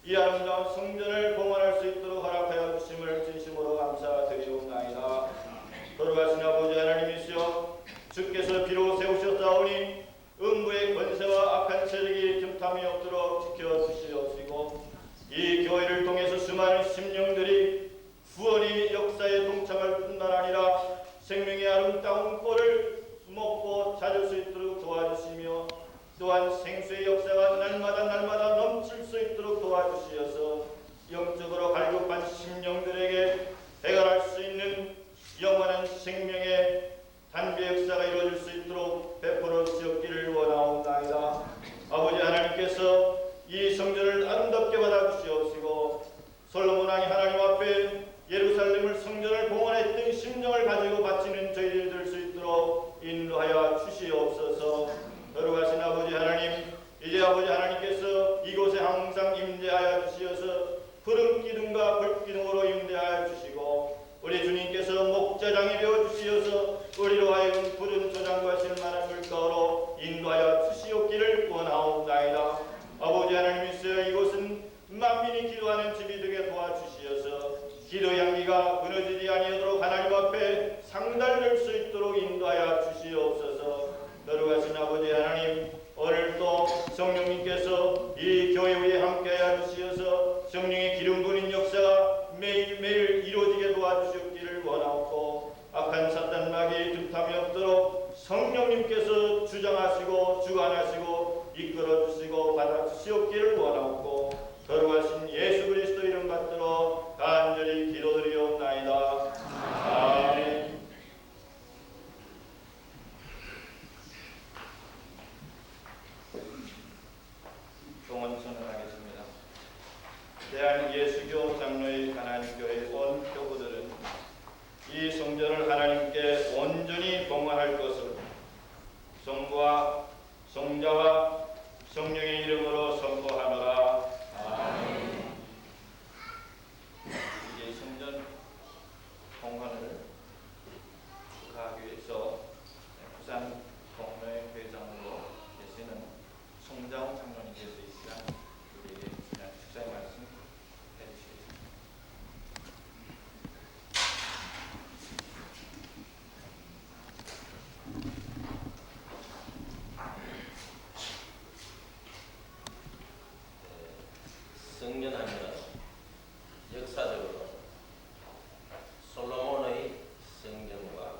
이 아름다운 성전을 봉헌할 수 있도록 허락하여 주심을 진심으로 감사드리옵나이다. 돌아가신 아버지 하나님이시여 주께서 비로 세우셨사오니 음부의 권세와 악한 세력이 틈탐이 없도록 지켜주시옵시고 이 교회를 통해서 수많은 심령들이 구원의 역사에 동참할 뿐만 아니라 생명의 아름다운 꼴을 먹고 찾을 수 있도록 도와주시며 또한 생수의 역사가 날마다 넘칠 수 있도록 도와주시어서 영적으로 갈급한 심령들에게 해결할 수 있는 영원한 생명의 단비 역사가 이루어질 수 있도록 베풀어 주시옵기를 원하옵나이다. 아버지 하나님께서 이 성전을 아름답게 받아주시옵시고 솔로몬 왕이 하나님 앞에 예루살렘을 성전을 봉헌했던 심정을 가지고 바치는 저희들이 될 수 있도록 인도하여 주시옵소서. 걸어가신 아버지 하나님, 이제 아버지 하나님께서 이곳에 항상 임재하여 주시어서 푸른 기둥과 불기둥으로 임재하여 주시고 우리 주님께서 목자장이 되어 주시어서 우리로 하여금 푸른 초장과 실만한 물가로 인도하여 주시옵기를 원하옵나이다. 아버지 하나님이시여 이곳은 만민이 기도하는 집이 되게 도와주시어서 기도 향기가 끊어지지 아니하도록 하나님 앞에 상달될 수 있도록 인도하여 주시옵소서. 걸어가신 아버지 하나님, 오늘도 성령님께서 이 교회 위에 함께하여 주시어서 성령의 기름 부는 역사가 매일매일 이루어지게 도와주시옵기를 원하옵고 악한 사탄마귀의 틈탐이 없도록 성령님께서 주장하시고 주관하시고 이끌어주시고 받아주시옵기를 원하옵고 거룩하신 예수 그리스도 이름 받들어 간절히 기도드리옵나이다. 아멘. 종원 선언하겠습니다. 대한예수교 장로의 가나안교회 온 교구들은 이 성전을 하나님께 온전히 봉헌할 것을 성부와 성자와 성령의 이름으로 선포하노라. 아멘. 이제 성전 봉헌을 축하하기 위해서 부산 동로의 회장으로 계시는 송자훈 장로님께서 이 시간 우리에게 축사의 말씀 해주시겠습니다. 성전하면 역사적으로 솔로몬의 성전과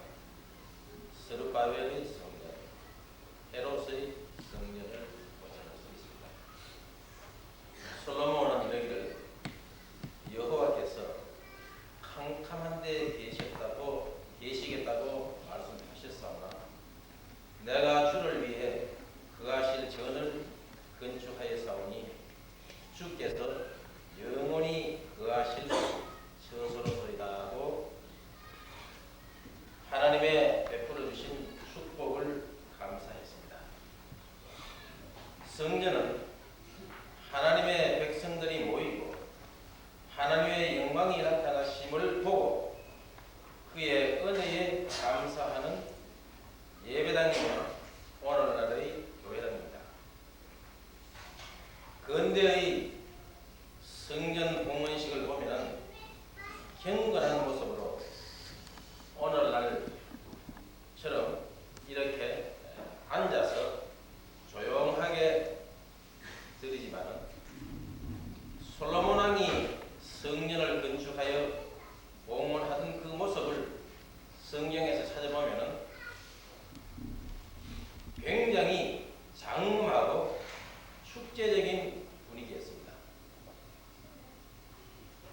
스룹바벨의 성전, 헤롯의 성전을 보존할 수 있습니다. 솔로몬은 이르기를 여호와께서 캄캄한 데 계시겠다고 말씀하셨사오나 내가 주를 위해 거하실 전을 건축하였사오니 주께서 영원히 거하실 처소로소이다 하고 하나님의 베풀어 주신 축복을 감사했습니다. 성전은 하나님의 백성들이 모이고 하나님의 영광이 나타나심을 보고 그의 은혜에 감사하는 예배당이며 오늘날의 교회당입니다. 근대의 성전 있는 공헌식을 보면 경건한 모습으로 오늘날처럼 이렇게 앉아서 조용하게 들으지만은 솔로몬 왕이 성전을 건축하여 공헌하던 그 모습을 성경에서 찾아보면은 굉장히 장엄하고 축제적인 분위기였습니다.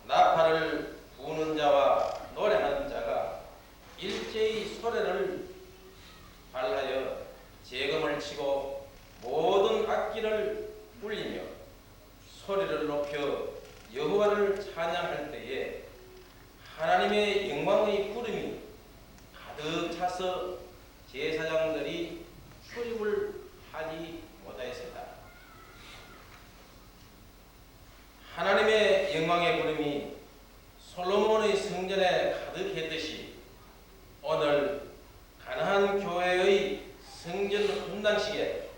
나팔을 부는 자와 노래하는 자가 일제히 소리를 발하여 재금을 치고 모든 악기를 울리며 소리를 높여 여호와를 찬양할 때에 하나님의 영광의 구름이 가득 차서 제사장들이 출입을 하지 못하였습니다. 하나님의 영광의 구름이 솔로몬의 성전에 가득했듯이 오늘 가나안 교회의 성전 분당식에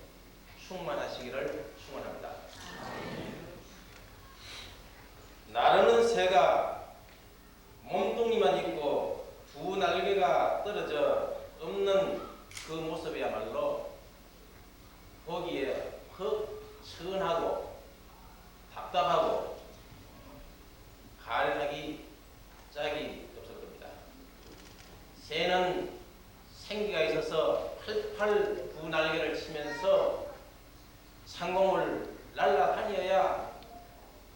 충만하시기를 축원합니다. 나르는 새가 몸뚱이만 있고 두 날개가 떨어져 없는 그 모습이야말로 보기에 허천하고 답답하고 가련하기 짝이 없을 겁니다. 새는 생기가 있어서 팔팔 두 날개를 치면서 상공을 날아다녀야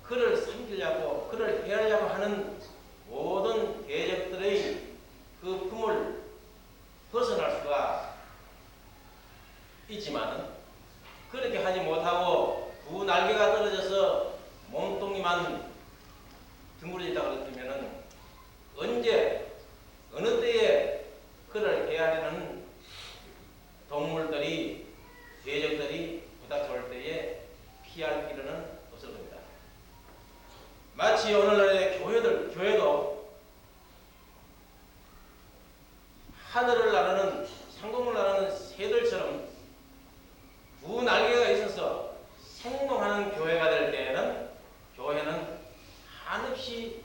그를 삼키려고 그를 해하려고 하는 모든 대적들의 그 품을 벗어날 수가 있지만 그렇게 하지 못하고 두 날개가 떨어져서 몸뚱이만 둥그러졌다고 그러면 언제 어느 때에 그를 해하려는 동물들이 대적들이 부닥쳐올 때에 피할 필요는 없을 겁니다. 마치 오늘날의 교회도 하늘을 나르는 상공을 나르는 새들처럼 두 날개가 있어서 생동하는 교회가 될 때에는 교회는 한없이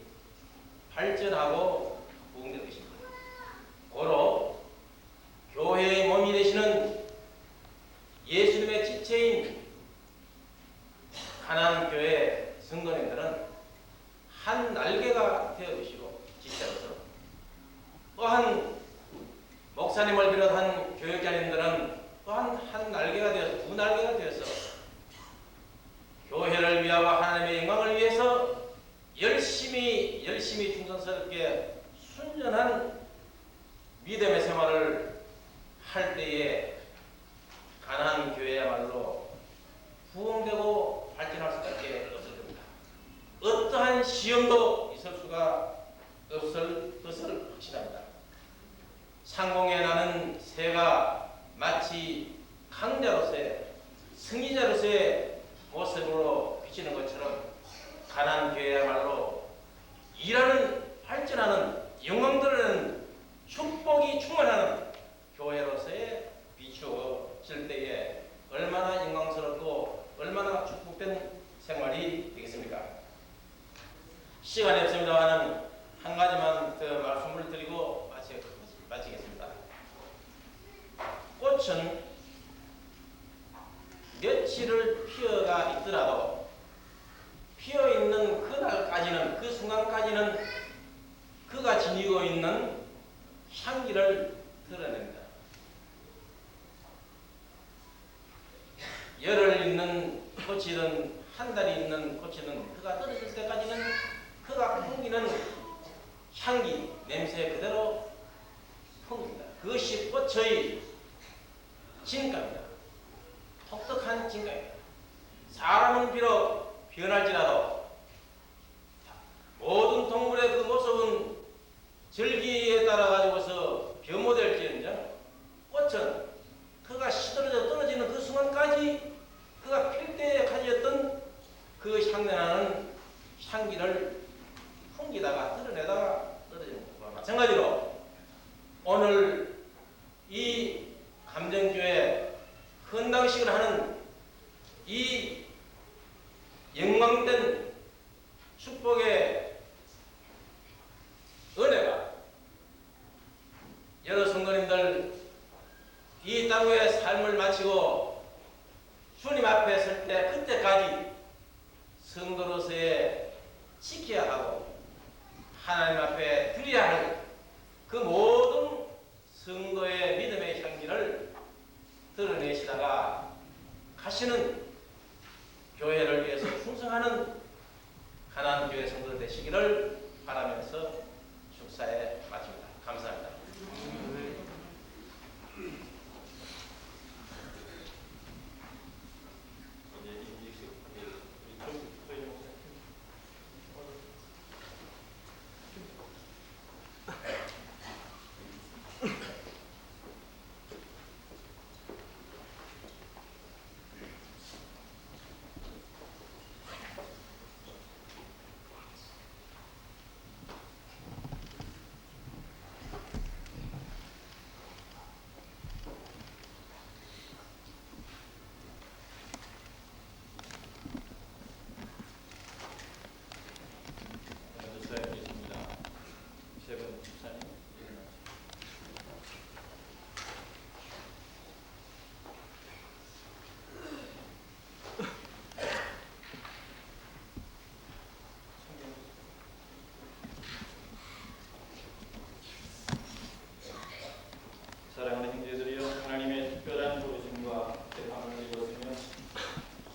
발전하고 부흥될 것입니다. 고로 교회의 몸이 되시는 예수님의 지체인 가나안 교회 성도님들은 한 날개가 되어주시고 지체로서 또한 목사님을 비롯한 교육자님들은 또한 한 날개가 되어서 두 날개가 되어서 교회를 위하고 하나님의 영광을 위해서 열심히 충성스럽게 순전한 믿음의 생활을 할 때에 가나안 교회야말로 부흥되고 발전할 수밖에 없을 겁니다. 어떠한 시험도 있을 수가 없을 것을 확신합니다. 상공에 나는 새가 마치 강자로서의 승리자로서의 모습으로 비치는 것처럼 가나안 교회야말로 일하는 발전하는 영광 드러내는 축복이 충만하는 교회로서의 비추어질 때에 얼마나 영광스럽고 얼마나 축복된 생활이 되겠습니까? 시간이 없습니다만 한 가지만 더 말씀을 드리고 마치겠습니다. 꽃은 며칠을 피어가 있더라도 피어있는 그날까지는 그 순간까지는 그가 지니고 있는 향기를 드러냅니다. 열흘 있는 꽃이든 한 달이 있는 꽃이든 그가 떨어질 때까지는 그가 풍기는 향기, 냄새 그대로 풍깁니다. 그것이 꽃의 진가입니다. 독특한 진가입니다. 사람은 비록 변할지라도 모든 동물의 그 모습은 절기에 따라 가지고서 변모될지언정 꽃은 그가 시들어져 떨어지는 그 순간까지 그가 필 때에 가졌던 그 향내나는 향기를 풍기다가 드러내다가 떨어지는 것과 마찬가지로 오늘 이 감정교회 헌당식을 하는 이 영광된 축복의 은혜가 여러 성도님들 이 땅의 삶을 마치고 주님 앞에 설 때 그때까지 성도로서의 지켜야 하고 하나님 앞에 드려야 할 그 모든 성도의 믿음의 향기를 드러내시다가 가시는 교회를 위해서 충성하는 가난교회 성도 되시기를 바라면서 축사에 마칩니다. 감사합니다. 사랑하는 형제들이여, 하나님의 특별한 부르심과 대함을 입었으며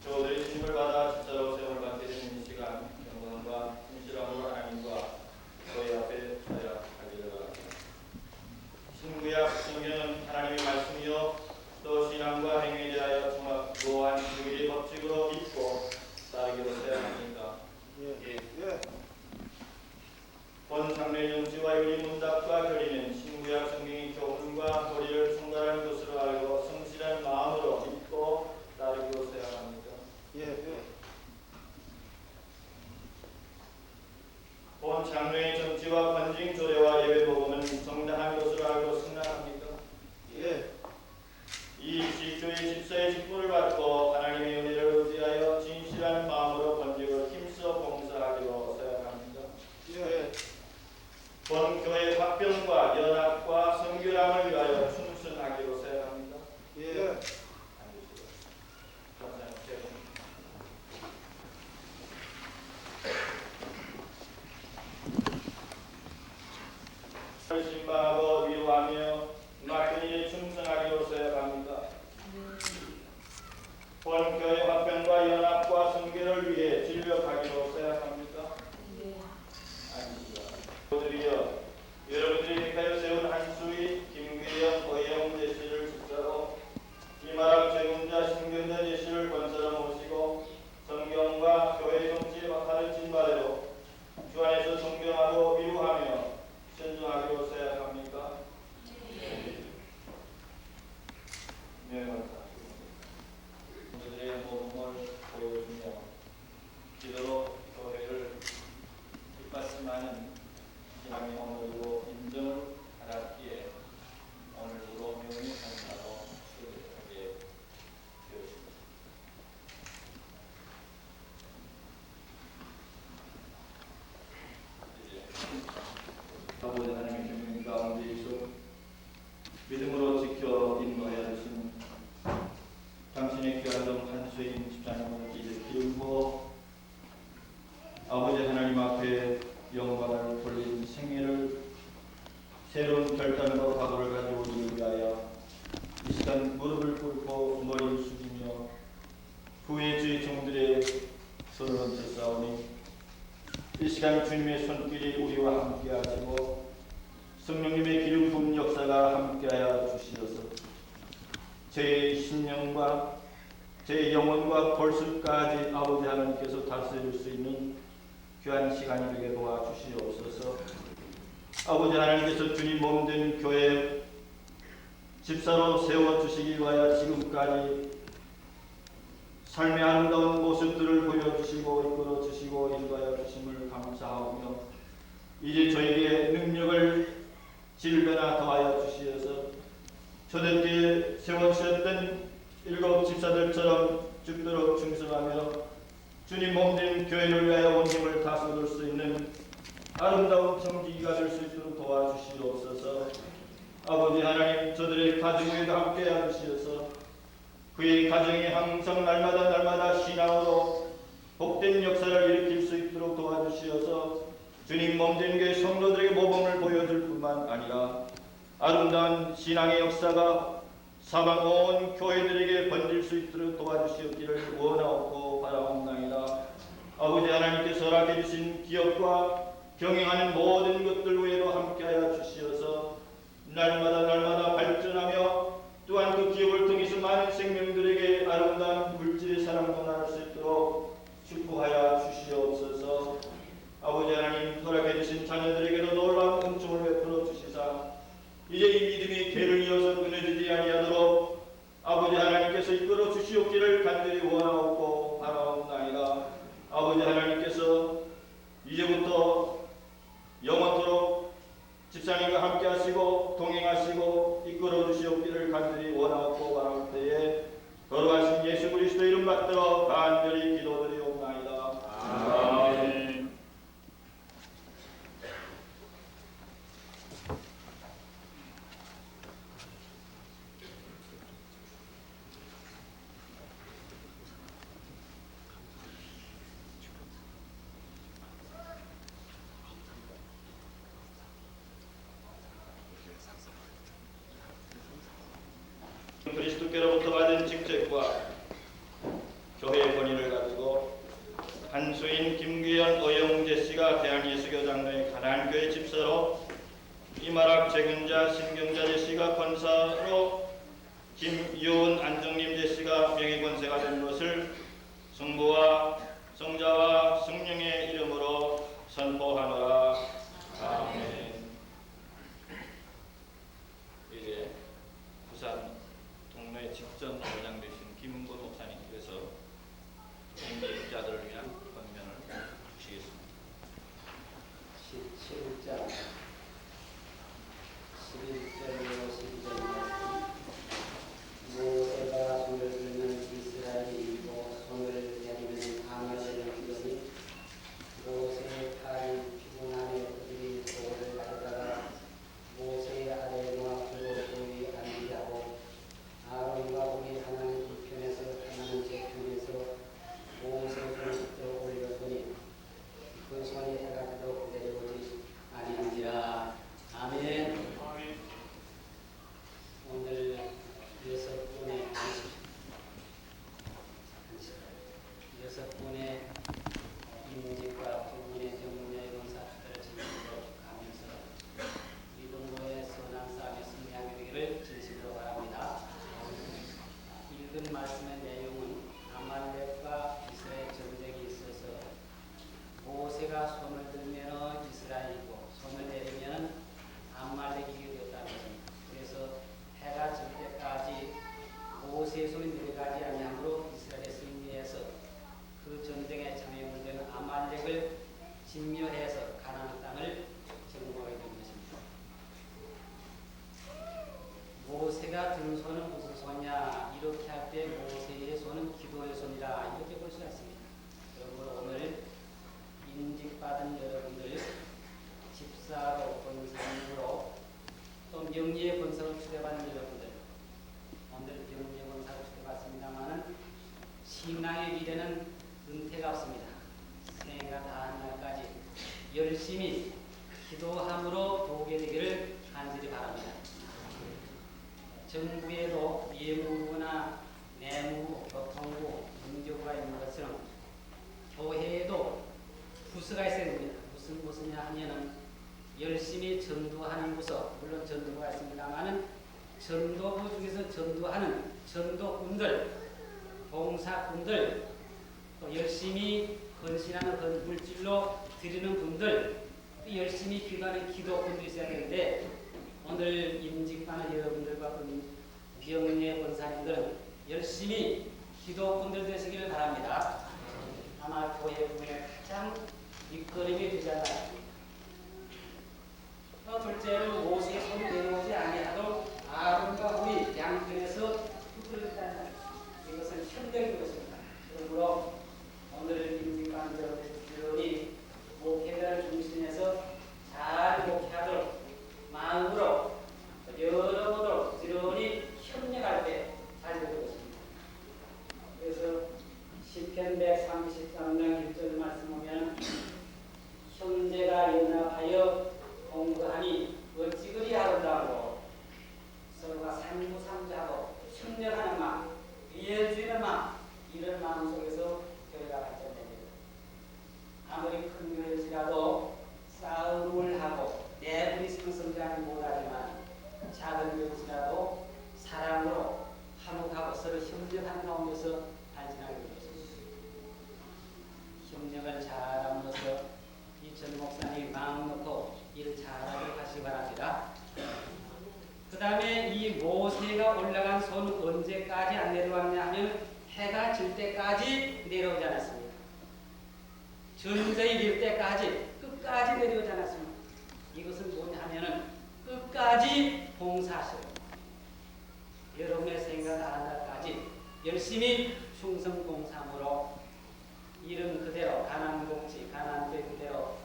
저들이 주님을 받아 진짜로 세움을 받게 되는 이 시간 영광과 진실함으로 하나님과 저희 앞에 서야 하기를 바랍니다. 신구약 성경은 하나님의 말씀이요 또 신앙과 행위에 대하여 정확무한 유일의 법칙으로 믿고 따르기로 세야 합니다. 본 장례 용지와 유리 문답과 결의는 신구약 성경의 교훈과 도리를 총괄하는 것으로 알고 성실한 마음으로 믿고 따르기로 세야 합니다. 본 장례의 정치와 관징 조례와 예배 복음은 정당한 것으로 알고 승낙합니다. 이 집교의 집사의 직분을 받고 하나님의 은혜를 의지하여 진실한 마음으로 번직을 힘써 봉사하기로 세야 합니다. 본 교회 화평과 연합과 성결함을 위하여 충성하기로 세야 합니다. 신방하고 위로하며 맡은 일에 충성하기로 세야 합니다. 본 교회 화평과 연합과 성결을 위해 진력하기로 세야 합니다. 여러분들이여, 여러분들이 택하여 세운 한수희, 김규영, 고혜영 제시를 집사로 이마락 제군자 신경자 제시를 권사로 모시고 성경과 교회 정치와 가르친 바대로 주 안에서 존경하고 위로하며 순종하기로 세야 합니까? 네, 감사합니다. 우리들의 모범을 보여주며 기도로 교회를 뒷받침하는 신앙의 오늘로 인정을 받았기에 오늘로 명예 행사로 수료하게 되었습니다. 아버지 하나님의 경륜 가운데에서 믿음으로 지켜 인도하여 주신 당신의 귀한 종 한수인 집사님을 이제 기름부어 아버지 하나님 앞에 영광을 돌린 생애를 새로운 결단과 각오를 가지고 오기 위하여 이 시간 무릎을 꿇고 머리를 숙이며 후에 주의 종들의 손을 얹어 싸우니 이 시간 주님의 손길이 우리와 함께 하시고 성령님의 기름 부은 역사가 함께하여 주시어서 제 심령과 제 영혼과 벌술까지 아버지 하나님께서 다스릴 수 있는 귀한 시간이 되게 도와주시옵소서. 아버지 하나님께서 주님 몸된 교회 집사로 세워주시기 위하여 지금까지 삶의 아름다운 모습들을 보여주시고 이끌어주시고 인도하여 주심을 감사하며 이제 저에게 능력을 질변화 더하여 주시어서 초대교회에 세워주셨던 7 집사들처럼 죽도록 충성하며 주님 몸된 교회를 위하여 온 힘을 다 쏟을 수 있는 아름다운 청지기가 될 수 있도록 도와주시옵소서. 아버지 하나님, 저들의 가정에도 함께하여 주시어서 그의 가정이 항상 날마다 신앙으로 복된 역사를 일으킬 수 있도록 도와주시어서 주님 몸된 교회 성도들에게 모범을 보여줄 뿐만 아니라 아름다운 신앙의 역사가 사방 온 교회들에게 번질 수 있도록 도와주시옵기를 원하옵고 바라옵나이다. 아버지 하나님께서 허락해 주신 기업과 경영하는 모든 것들 외에도 함께하여 주시어서 날마다 발전하며 또한 그 기업을 통해서 많은 생명들에게 아름다운 물질의 사랑도 나눌 수 있도록 축복하여 주시옵소서. 아버지 하나님, 허락해 주신 자녀들에게도 놀라운 은총을 베풀어 주시사 이제 이 믿음이 대를 이어서 끊어지지 아니하도록 아버지 하나님께서 이끌어 주시옵기를 간절히 원하옵고 바라옵나이다. 아버지 하나님께서 이제부터 영원토록 집사님과 함께 하시고 동행하시고 이끌어 주시옵기를 간절히 원하옵고 바라올 때에 거룩하신 예수 그리스도 이름 받들어 간절히 기도드리옵나이다. 아멘. 그리스도께로부터 받은 직책과 교회의 권위를 가지고 한수인 김규현 어영재 씨가 대한예수교장로의 가난교회 집사로 이마락 재근자 신경자재 씨가 권사로 김유은 안정림 재 씨가 명예권세가 된 것을 성부와 성자와 성령의 이름으로 선포하노라. 아멘. 이제 부산 동로의 직전 원장 되신 김은권 목사님께서 임직자들을 위한 권면을 주시겠습니다. 17장 11절로 12절 말씀. 모세가 손을 들면 이스라엘이 이고 손을 내리면 강하시는 기도니 모세의 팔이 피곤함에 그들이 돌을 가져다가 모세의 아래 노악으로 소위 앉게 하고 아론과 우리 하나님 우편에서 하나님 제편에서 모세의 손을 올렸더니 그 손이 해가지고 내려오지 아니한지라. 아멘. 오늘 6분의 임직과 2분의 정문의 원사들을 진심으로 가면서 이동로의 선한 싸움에 승리하게 되기를 진심으로 바랍니다. 읽은 말씀의 내용은 아말렉과 이스라엘 전쟁이 있어서 모세가 손을 들면 이스라엘이고 손을 내리면 아말렉이 되었다는 것입니다. 그래서 해가 질 때까지 모세의 손이 내려가지 아니하므로 이스라엘의 승리해서 그 전쟁에 참여한 되는 아말렉을 진멸해서 가나안 땅을 정복하게 된 것입니다. 모세가 든 손은 무슨 손이냐? 이렇게 할 때 모세의 손은 기도의 손이라 이렇게 볼 수가 있습니다. 여러분, 오늘 임직받은 여러분들, 집사로 권사님으로 또 명예의 권사로 추대받은 여러분들, 오늘 명예의 권사로 추대받습니다마는 신앙의 길에는 은퇴가 없습니다. 생애가 다한 날까지 열심히 기도함으로 도우게 되기를 간절히 바랍니다. 정부에도 예무부나 내무부, 교통부, 문교부가 있는 것처럼 교회에도 부서가 있어야 됩니다. 무슨 하면은 열심히 전도하는 부서, 물론 전도부가 있습니다만은 전도부 중에서 전도하는 전도꾼들, 봉사꾼들, 또 열심히 헌신하는 물질로 드리는 분들, 또 열심히 기도하는 기도꾼들이 있어야 되는데 오늘 임직하는 여러분들과 병례 권사님들은 열심히 기도꾼들 되시기를 바랍니다. 아마 교회 부분에 가장 밑거름이 되지 않나 싶습니다. 또 둘째로 모세의 손이 내려오지 아니하도 아론과 우리 양편에서 흩어졌다는 이것은 현대인 것입니다. 그러므로 오늘을 임직하는 여러분들이 목회자를 중심해서 잘 목회하도록 마음으로 여러모로 부지런히 협력할 때 잘 되고 있습니다. 그래서 시편 133장 1절 말씀 보면 형제가 연합하여 공부하니 어찌 그리 아름다고 서로가 상부상조하고 협력하는 마음, 이해해주는 마음, 이런 마음 속에서 교회가 발전됩니다. 아무리 큰 교회일지라도 싸움을 하고 내분이 성성장이 못하지만 작은 교회일지라도 사랑으로 화목하고 서로 협력하는 가운데서 발전하게 되었습니다. 협력을 잘함으로써 이천 목사님 마음 놓고 일 잘하도록 하시기 바랍니다. 그 다음에 이 모세가 올라간 손 언제까지 안 내려왔냐 하면 해가 질 때까지 내려오지 않았습니다. 전저히 릴 때까지 끝까지 내려오지 않았습니다. 이것은 뭐냐 하면은 끝까지 봉사하셔요. 여러분의 생각 안날까지 열심히 충성 봉사함으로 이름 그대로 가난복지, 가난교회 그대로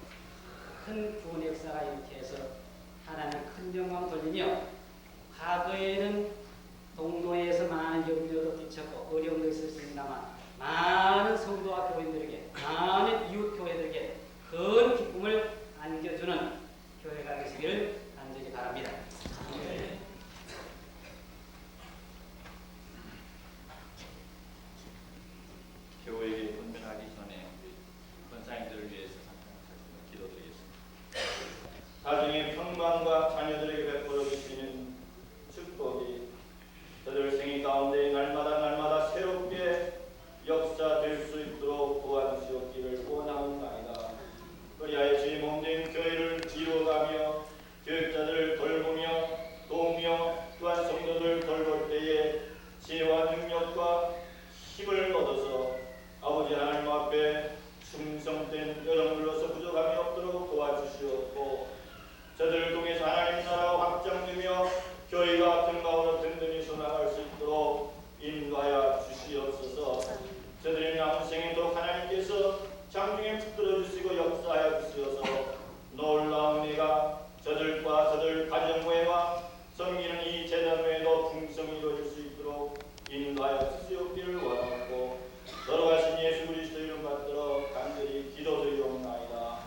큰 구원 역사가 이렇게 해서 하나님 큰 영광 돌리며 과거에는 동로에서 많은 염려도 끼쳤고 어려움도 있었습니다만 많은 성도와 교인들에게 많은 이웃 교회들에게 큰 기쁨을 안겨주는 교회가 되시기를 간절히 바랍니다. 네. 교회에 분명하기 전에 우리 권사님들을 위해서 기도드리겠습니다. 나중에 평강과 자녀들에게 베풀어 주시는 축복이 저들 생애 가운데 날마다 새롭게 역사될 수 있도록 도와주시옵기를 원하옵나이다. 그리하여 주의 몸된 교회를 이루어가며 교육자들을 돌보며 도우며 또한 성도들 돌볼 때에 지혜와 능력과 힘을 얻어서 아버지 하나님 앞에 충성된 여러분으로서 부족함이 없도록 도와주시옵고 저들을 통해서 하나님 나라가 확장되며 교회가 평강으로 든든히 서나갈 수 있도록 인도하여 주시옵소서. 저들의 남은 생에도 하나님께서 장중에 붙들어 주시고 역사하여 주시어서 놀라운 은혜가 저들과 저들 가정회와 섬기는 이 재단회에도 풍성히 이루어질 수 있도록 인도하여 주시옵기를 원하고 걸어가신 예수 그리스도 이름 받들어 간절히 기도드리옵나이다.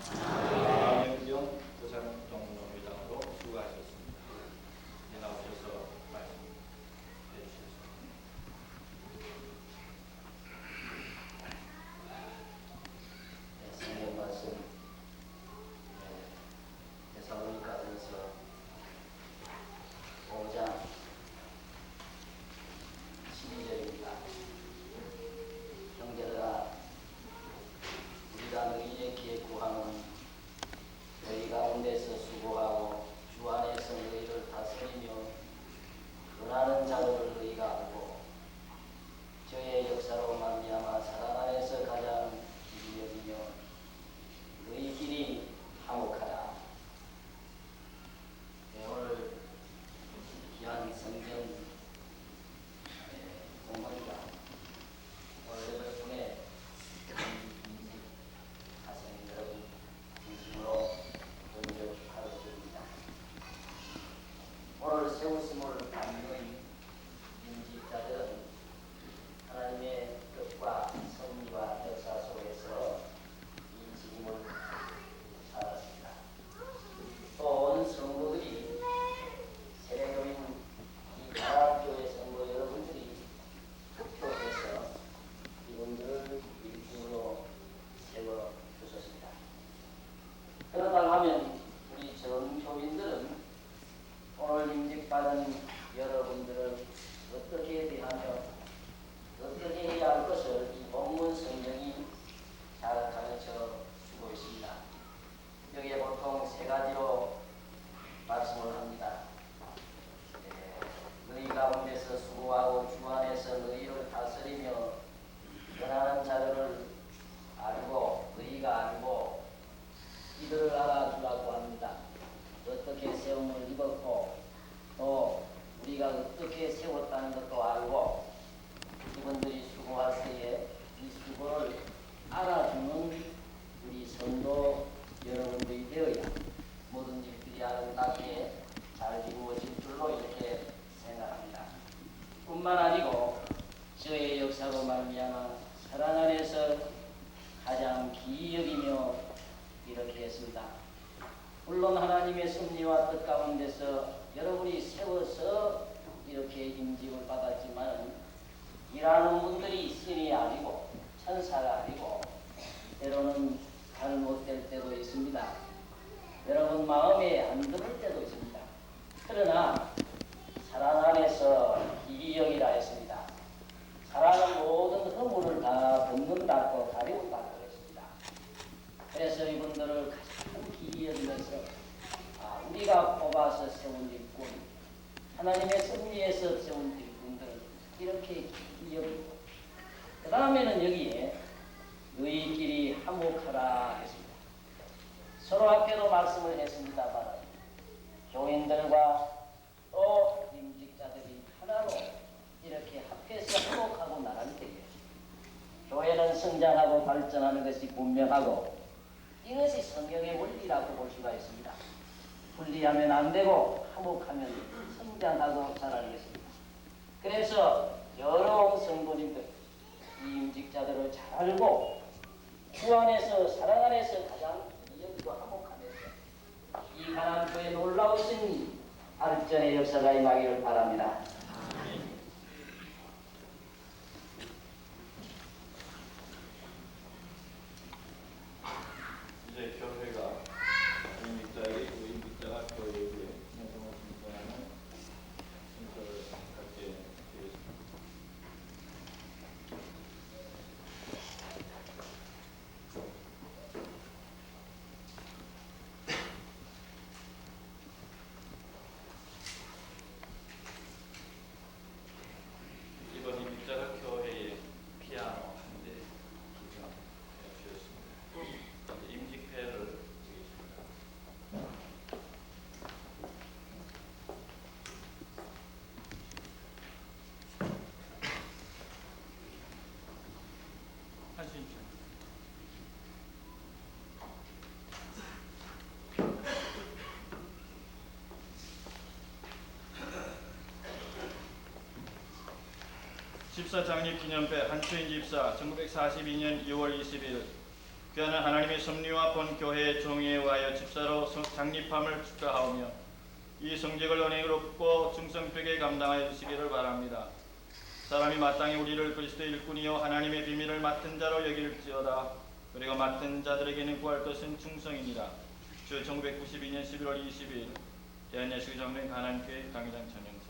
아멘경 부산동로회장으로 수고하셨습니다. 이제 나오셔서 말씀해 주시겠습니다. 성경 말씀 데살로니가전서 5장 12절입니다. 형제들아 우리가 너희에게 구하는 너희 가운데서 수고하고 주 안에서 너희를 다스리며 은하는 자들을 너희가 알고 저의 역사로 말미암아 사랑 안에서 가장 기이 여기며 너희끼리 화목하라. 네, 오늘 귀한 성경 공부입니다. 오늘 덕분에 학생 여러분 진심으로 먼저 축하를 드립니다. 오늘 세우심을 받는 임직자들은 하나님의 뜻과 섭리와 역사 속에서 이 직임을 받았습니다. 또 온 성도들이 세례교인 이 가락교회 성도 여러분들이 투표해서 이분들을 일꾼으로 세워주셨습니다. 그러다 하면 우리 전교인들은 오늘 임직받은 여러분들을 어떻게 대하며 어떻게 해야 할 것을 이 본문 성경이 잘 가르쳐 주고 있습니다. 여기에 보통 세 가지로 말씀을 합니다. 너희 가운데서 수고하고 주 안에서 너희를 다스리며 변하는 자들을 알고 너희가 알고 이들을 알아주라고 합니다. 어떻게 세움을 입었고 또 우리가 어떻게 세웠다는 것도 알고 이분들이 수고할 때에 이 수고를 알아주는 우리 성도 여러분들이 되어야 모든 일들이 아름답게 잘 이루어질 줄로 이렇게 생각합니다. 뿐만 아니고 저의 역사로 말미암아 사랑 안에서 가장 기이 여기며 이렇게 했습니다. 물론 하나님의 섭리와 뜻 가운데서 여러분이 세워서 이렇게 임직을 받았지만 일하는 분들이 신이 아니고 천사가 아니고 때로는 잘못될 때도 있습니다. 여러분 마음에 안 들을 때도 있습니다. 그러나 사랑 안에서 기이 여기라 했습니다. 사랑은 모든 허물을 다 벗는다고 가리운다고 했습니다. 그래서 이분들을 가장 기이 여기면서 우리가 뽑아서 세운 일꾼, 하나님의 섭리에서 세운 일꾼들 이렇게 기이 여기고 그 다음에는 여기에 너희끼리 화목하라 했습니다. 서로 앞에도 말씀을 했습니다만 교인들과 또 임직자들이 하나로 이렇게 합해서 화목하고 나갈 때에 교회는 성장하고 발전하는 것이 분명하고 이것이 성경의 원리라고 볼 수가 있습니다. 분리하면 안 되고 화목하면 성장하고 자라겠습니다. 그래서 여러 성도님들 이 임직자들을 잘 알고 주 안에서 사랑 안에서 가장 여기도 화목하면서 이 가난교의 놀라우신 발전의 역사가 임하기를 바랍니다. 이제 교회가 임직자에게 그 임직자가 교회에게 행동을 증거하는 순서를 갖게 되었습니다. 이번 임직자가 교회에 피아노 한 대 주셨습니다. 임직회를 드리겠습니다. 한신춘 집사 장립 기념회 한추인 집사 1942년 6월 20일 귀하는 하나님의 섭리와 본 교회의 종에 의하여 집사로 장립함을 축하하오며 이 성직을 은혜롭고 충성되게 감당하여 주시기를 바랍니다. 사람이 마땅히 우리를 그리스도의 일꾼이요 하나님의 비밀을 맡은 자로 여길지어다. 그리고 맡은 자들에게는 구할 것은 충성이니라. 주 1992년 11월 20일 대한예수교 정릉 가난교회 강의장 전영선.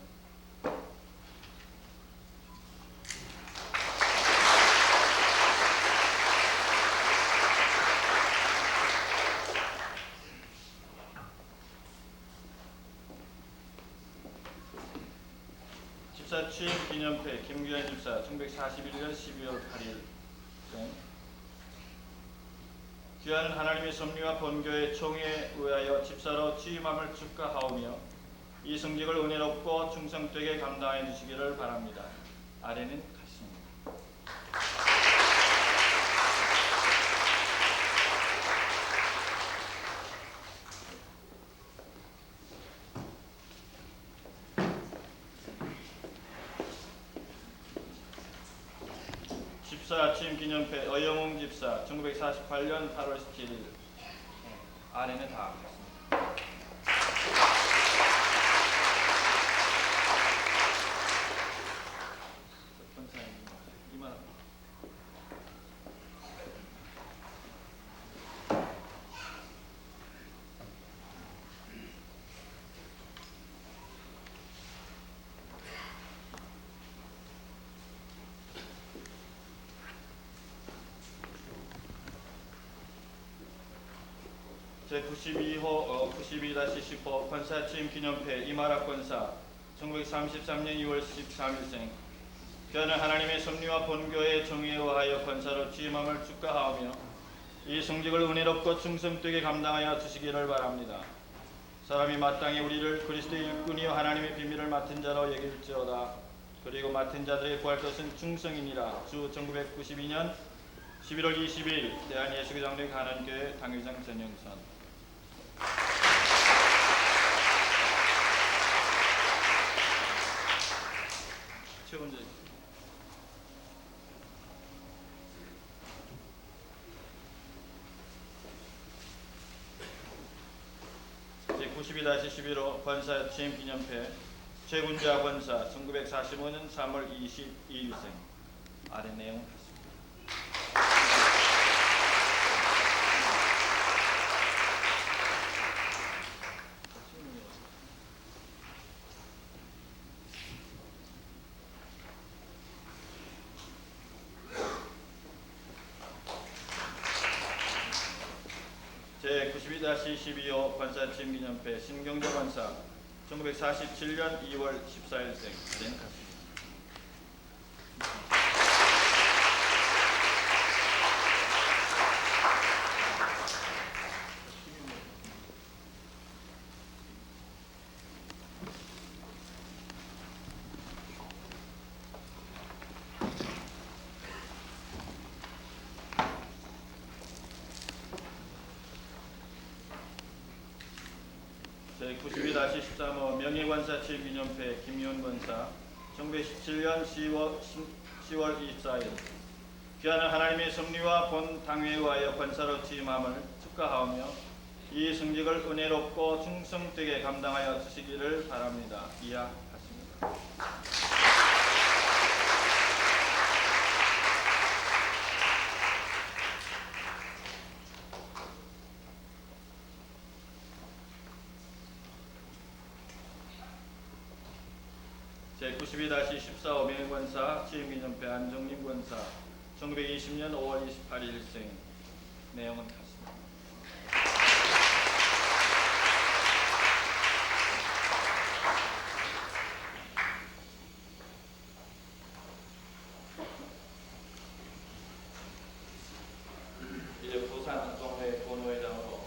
집사 취임 기념회 김규현 집사 1941년 12월 8일 귀한 하나님의 섭리와 본교의 총회에 의하여 집사로 취임함을 축하하오며 이 성직을 은혜롭고 충성되게 감당해 주시기를 바랍니다. 아래는 같습니다. 집사 취임 기념회 어영웅 집사 1948년 8월 17일 아래는 다 같습니다. 이만 제92호 92-10호 권사 취임 기념회 이마락 권사 1933년 2월 13일생 귀하는 하나님의 섭리와 본교의 종에 의하여 권사로 취임함을 축하하오며 이 성직을 은혜롭고 충성되게 감당하여 주시기를 바랍니다. 사람이 마땅히 우리를 그리스도의 일꾼이요 하나님의 비밀을 맡은 자로 여길지어다. 그리고 맡은 자들에게 구할 것은 충성이니라. 주 1992년 11월 20일 대한예수교장로회 가난교회 당회장 전영선. 최원재. 제92-11호 권사 취임 기념회 최군자 권사 1945년 3월 22일생. 아래 내용 같습니다. 제92-12호 권사 취임 기념회 신경재 권사 1947년 2월 14일생. 아래는 같습니다. 제92-13호 명예권사 취임기념회 김윤 권사 1917년 10월 24일 귀하는 하나님의 섭리와 본 당회에 의하여 권사로 취임함을 축하하오며 이 승직을 은혜롭고 충성되게 감당하여 주시기를 바랍니다. 이하 같습니다. 제92-14호 명예권사 취임기념회 안정림 권사 1920년 5월 28일생. 내용은 같습니다. 이제 부산 동회 본회장으로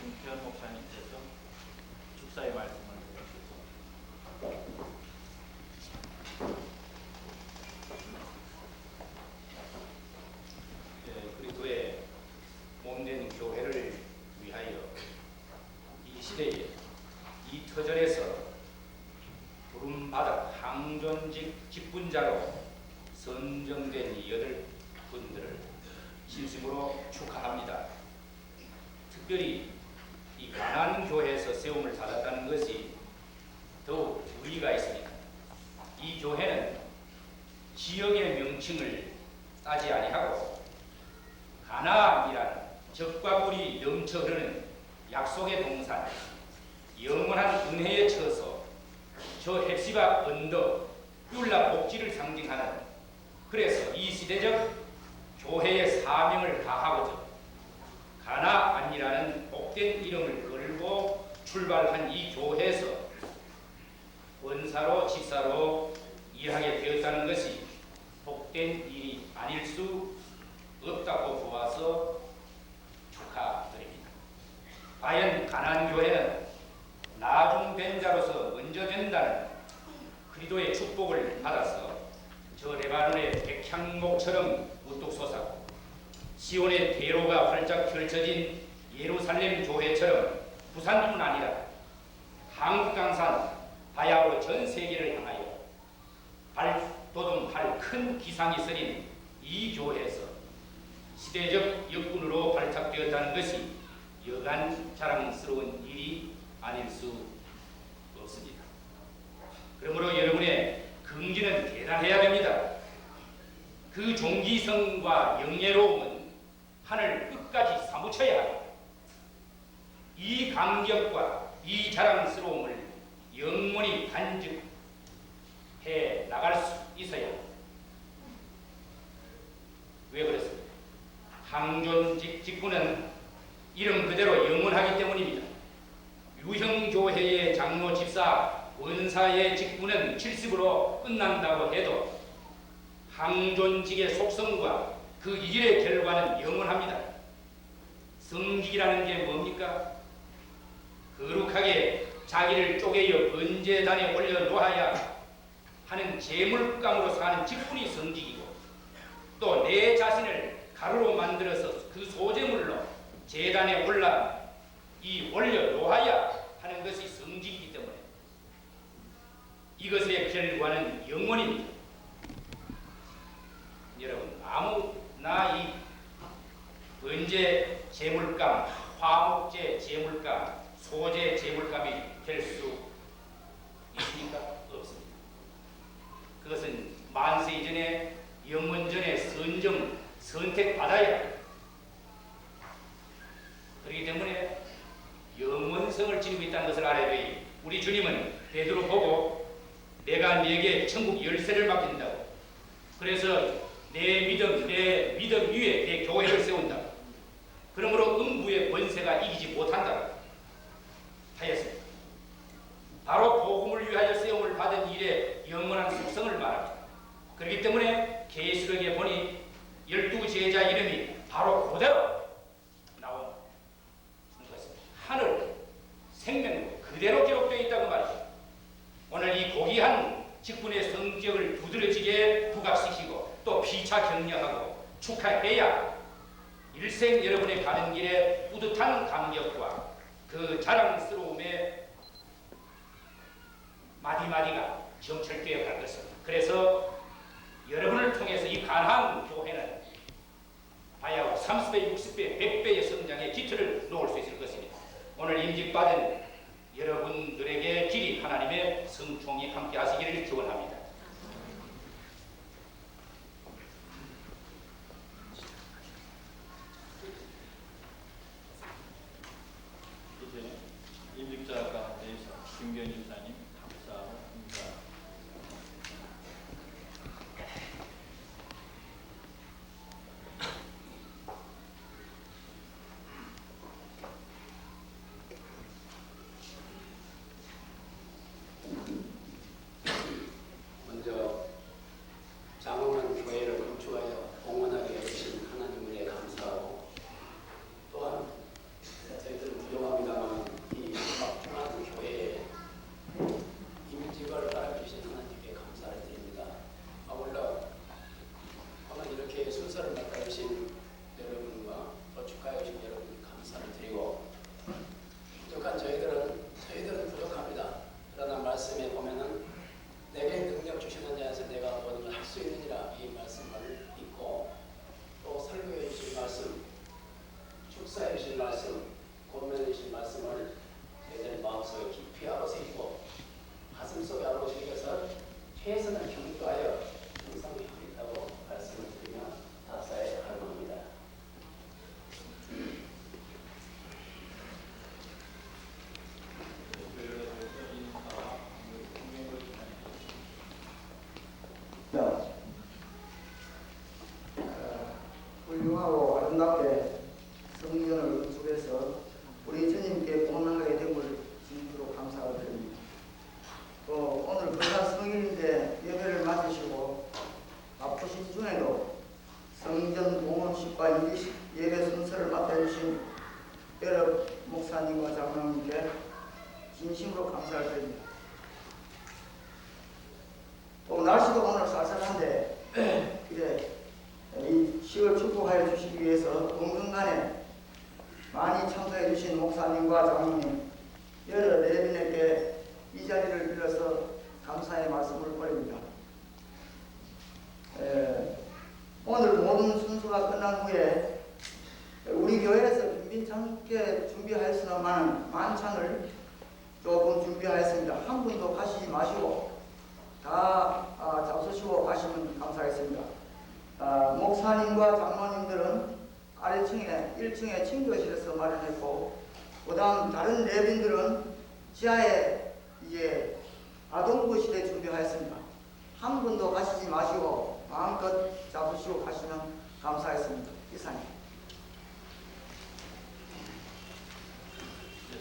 김태현 목사님께서 축사의 말씀을 해주시고 그리스도의 몸된 교회를 위하여 이 시대에 이 터전에서 부름받아 항존직 직분자로 선정된 이 8분들을 진심으로 축하합니다. 특별히 이 가난 교회에서 세움을 받았다는 것이 더욱 의의가 있습니다. 이 교회는 지역의 명칭을 따지 아니하고 가나안이라는 적과 꿀이 넘쳐 흐르는 약속의 동산, 영원한 은혜에 쳐서 저 헵시바 언덕, 율라 복지를 상징하는, 그래서 이 시대적 교회의 사명을 다하고자 가나안이라는 복된 이름을 걸고 출발한 이 교회에서 원사로 집사로 일하게 되었다는 것이 복된 일이 아닐 수 없다고 보아서 축하드립니다. 과연 가난교회는 나중된 자로서 먼저 된다는 그리스도의 축복을 받아서 저 레바논의 백향목처럼 우뚝 솟았고 시온의 대로가 활짝 펼쳐진 예루살렘 교회처럼 부산뿐 아니라 한국강산 바야흐로 전 세계를 향하여 발돋움할 큰 기상이 서린 이 교회에서 시대적 역군으로 발탁되었다는 것이 여간 자랑스러운 일이 아닐 수 없습니다. 그러므로 여러분의 긍지는 대단해야 됩니다. 그 존귀성과 영예로움은 하늘 끝까지 사무쳐야 합니다. 이 감격과 이 자랑스러움을 영원히 간직해 나갈 수 있어야 합니다. 왜 그렇습니까? 항존직 직분은 이름 그대로 영원하기 때문입니다. 유형교회의 장로 집사 원사의 직분은 70으로 끝난다고 해도 항존직의 속성과 그 일의 결과는 영원합니다. 성직이라는 게 뭡니까? 거룩하게 자기를 쪼개어 번제단에 올려놓아야 하는 제물감으로 사는 직분이 성직이고, 또 내 자신을 가루로 만들어서 그 소재물로 제단에 올라 이 올려 놓아야 하는 것이 성지이기 때문에 이것의 결과는 영원입니다. 여러분, 아무나 이 언제 제물감, 화목제 제물감, 소재 제물감이 될 수 있습니까? 없습니다. 그것은 만세 이전에 영원전에 선택받아야 합니다. 그렇기 때문에 영원성을 지니고 있다는 것을 알아야 되니 우리 주님은 베드로 보고 내가 네게 천국 열쇠를 맡긴다고, 그래서 내 믿음 위에 내 교회를 세운다, 그러므로 음부의 권세가 이기지 못한다 하였습니다. 바로 복음을 위하여 세움을 받은 일의 영원한 속성을 말합니다. 그렇기 때문에 계시록에 보니 12 제자 이름이 바로 그대로 나온 것입니다. 하늘 생명으로 그대로 기록되어 있다고 말이죠. 오늘 이 고귀한 직분의 성격을 두드러지게 부각시키고 또 피차 격려하고 축하해야 일생 여러분의 가는 길에 뿌듯한 감격과 그 자랑스러움의 마디마디가 정철되어 갈 것입니다. 그래서 여러분을 통해서 이 가나안 교회는 바야흐로 30배, 60배, 100배의 성장의 기틀을 놓을 수 있을 것입니다. 오늘 임직받은 여러분들에게 길이 하나님의 성총이 함께 하시기를 축원합니다. 이제 임직자 가운데 김경희 집사님 감사하고 인사. 먼저 장흥원 교회를 건축하여 공헌하게 해주신 하나님 은혜에 감사하고, 또한 저희들은 부족합니다만 이 막중한 교회에 임직을 따라주신 하나님께 감사를 드립니다. 아울러 오늘 이렇게 순서를 맡아주신 여러분과 또 축하해 주신 여러분께 감사를 드리고, 부족한 저희들은 부족합니다. 그러나 말씀에 보면은 내게 능력 주시는 자에서 내가 모든 걸 할 수 있느니라, 이 말씀을 믿고 또 설교해 주신 말씀, 축사해 주신 말씀, 고면해 주신 말씀을 저희들의 마음속에 깊이 알아새기고 가슴속에 알아새겨서 최선을 경도하여 충성하겠다고 말씀을 드리며 다사에 harmon합니다. 훌륭하고 아름답게 성전을 건축해서 우리 주님께 공헌하게 됨을 진심으로 감사를 드립니다. 또 오늘 불산 성일인데 예배를 맞으시고 바쁘신 중에도 성전 공헌식과 예배 순서를 맡아주신 여러 목사님과 장로님께 진심으로 감사를 드립니다. 또 날씨도 오늘 쌀쌀한데 그래 이 10월 축복하여 주시기 위해서 건강간에 많이 참석해 주신 목사님과 장로님, 여러 레빈에게 이 자리를 빌어서 감사의 말씀을 올립니다. 오늘 모든 순서가 끝난 후에 우리 교회에서 빈빈찮게 준비하였으나만 만찬을 조금 준비하였습니다. 한 분도 가시지 마시고 다 잡수시고 가시면 감사하겠습니다. 목사님과 장로님들은 아래층에 1층에 친교실에서 마련했고, 그 다음 다른 레빈들은 지하에 이제 아동부실에 준비하였습니다. 한 분도 가시지 마시고 마음껏 잡수시고 가시면 감사하겠습니다. 이상입니다.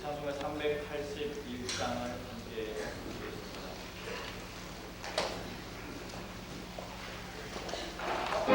찬송가 381장을 함께 부르겠습니다. 주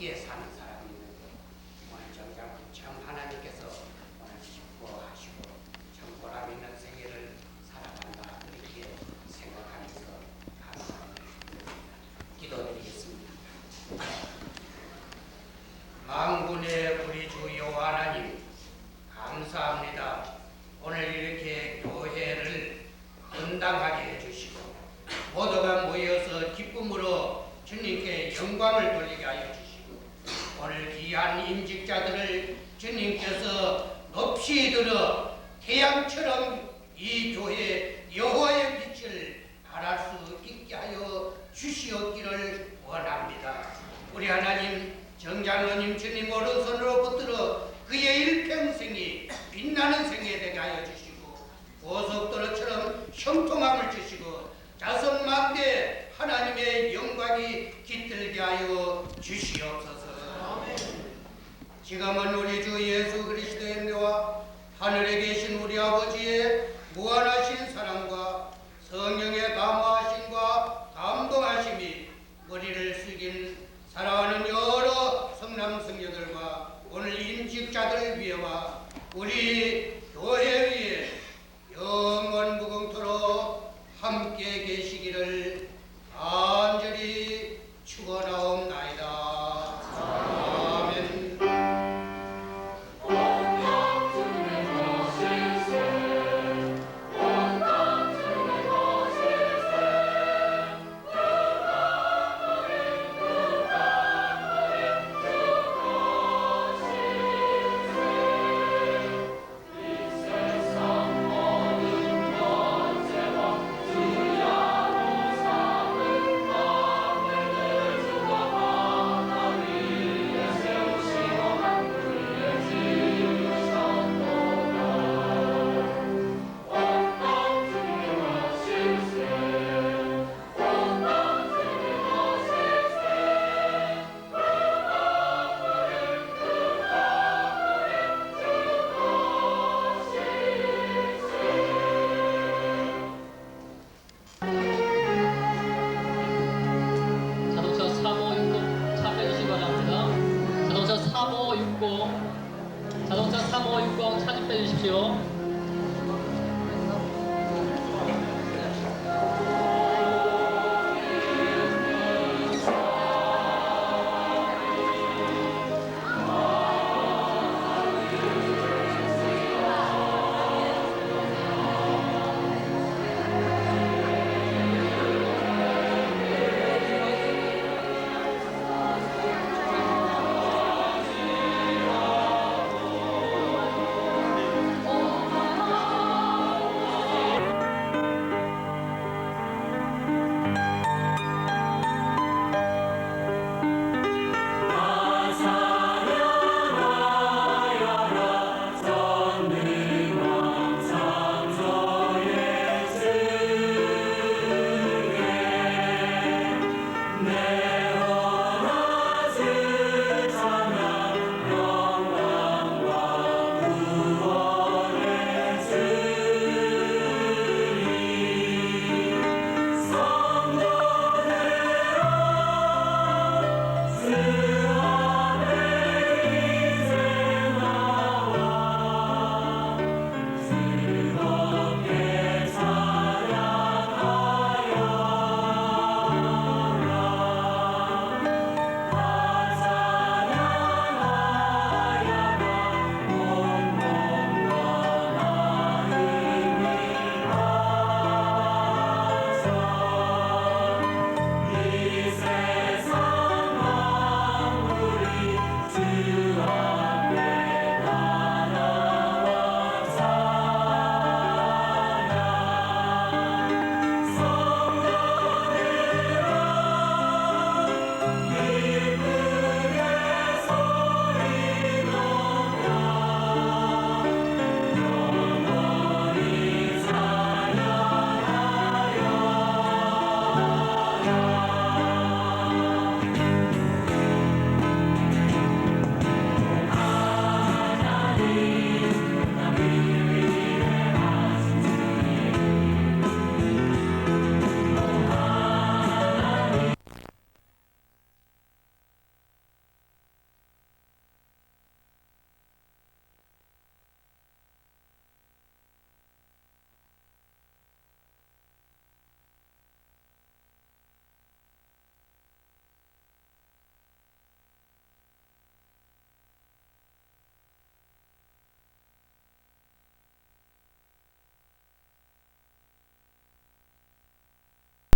함께 사는 사람이 있는데 오늘 정작 하나님께서 오늘 기뻐하시고 참 보람 있는 생애를 살아간다 이렇게 생각하면서 감사합니다. 기도드리겠습니다. 만군의 우리 주 여호와 하나님 감사합니다. 오늘 이렇게 교회를 건강하게 해주시고 모두가 모여서 기쁨으로 주님께 영광을 돌리게 하여 주시고 오늘 귀한 임직자들을 주님께서 높이 들어 태양처럼 이 교회 여호와의 빛을 발할 수 있게 하여 주시옵기를 원합니다. 우리 하나님 정장로님 주님 오른손으로 붙들어 그의 일평생이 빛나는 생에 되게 하여 주시고 고속도로처럼 형통함을 주시고 자손만대 하나님의 영광이 깃들게 하여 주시옵소서. 지금은 우리 주 예수 그리스도의 은혜와 하늘에 계신 우리 아버지의 무한하신 사랑과 성령의 감화하심과 감동하심이 머리를 숙인 사랑하는 여러 성남 성녀들과 오늘 임직자들 위에와 우리 교회 위에 영원 무궁토록 함께 계시기를 간절히 축원하옵나이다. 아멘. 자동차 3560 차 빼주시기 바랍니다. 자동차 3560 차 좀 빼주십시오.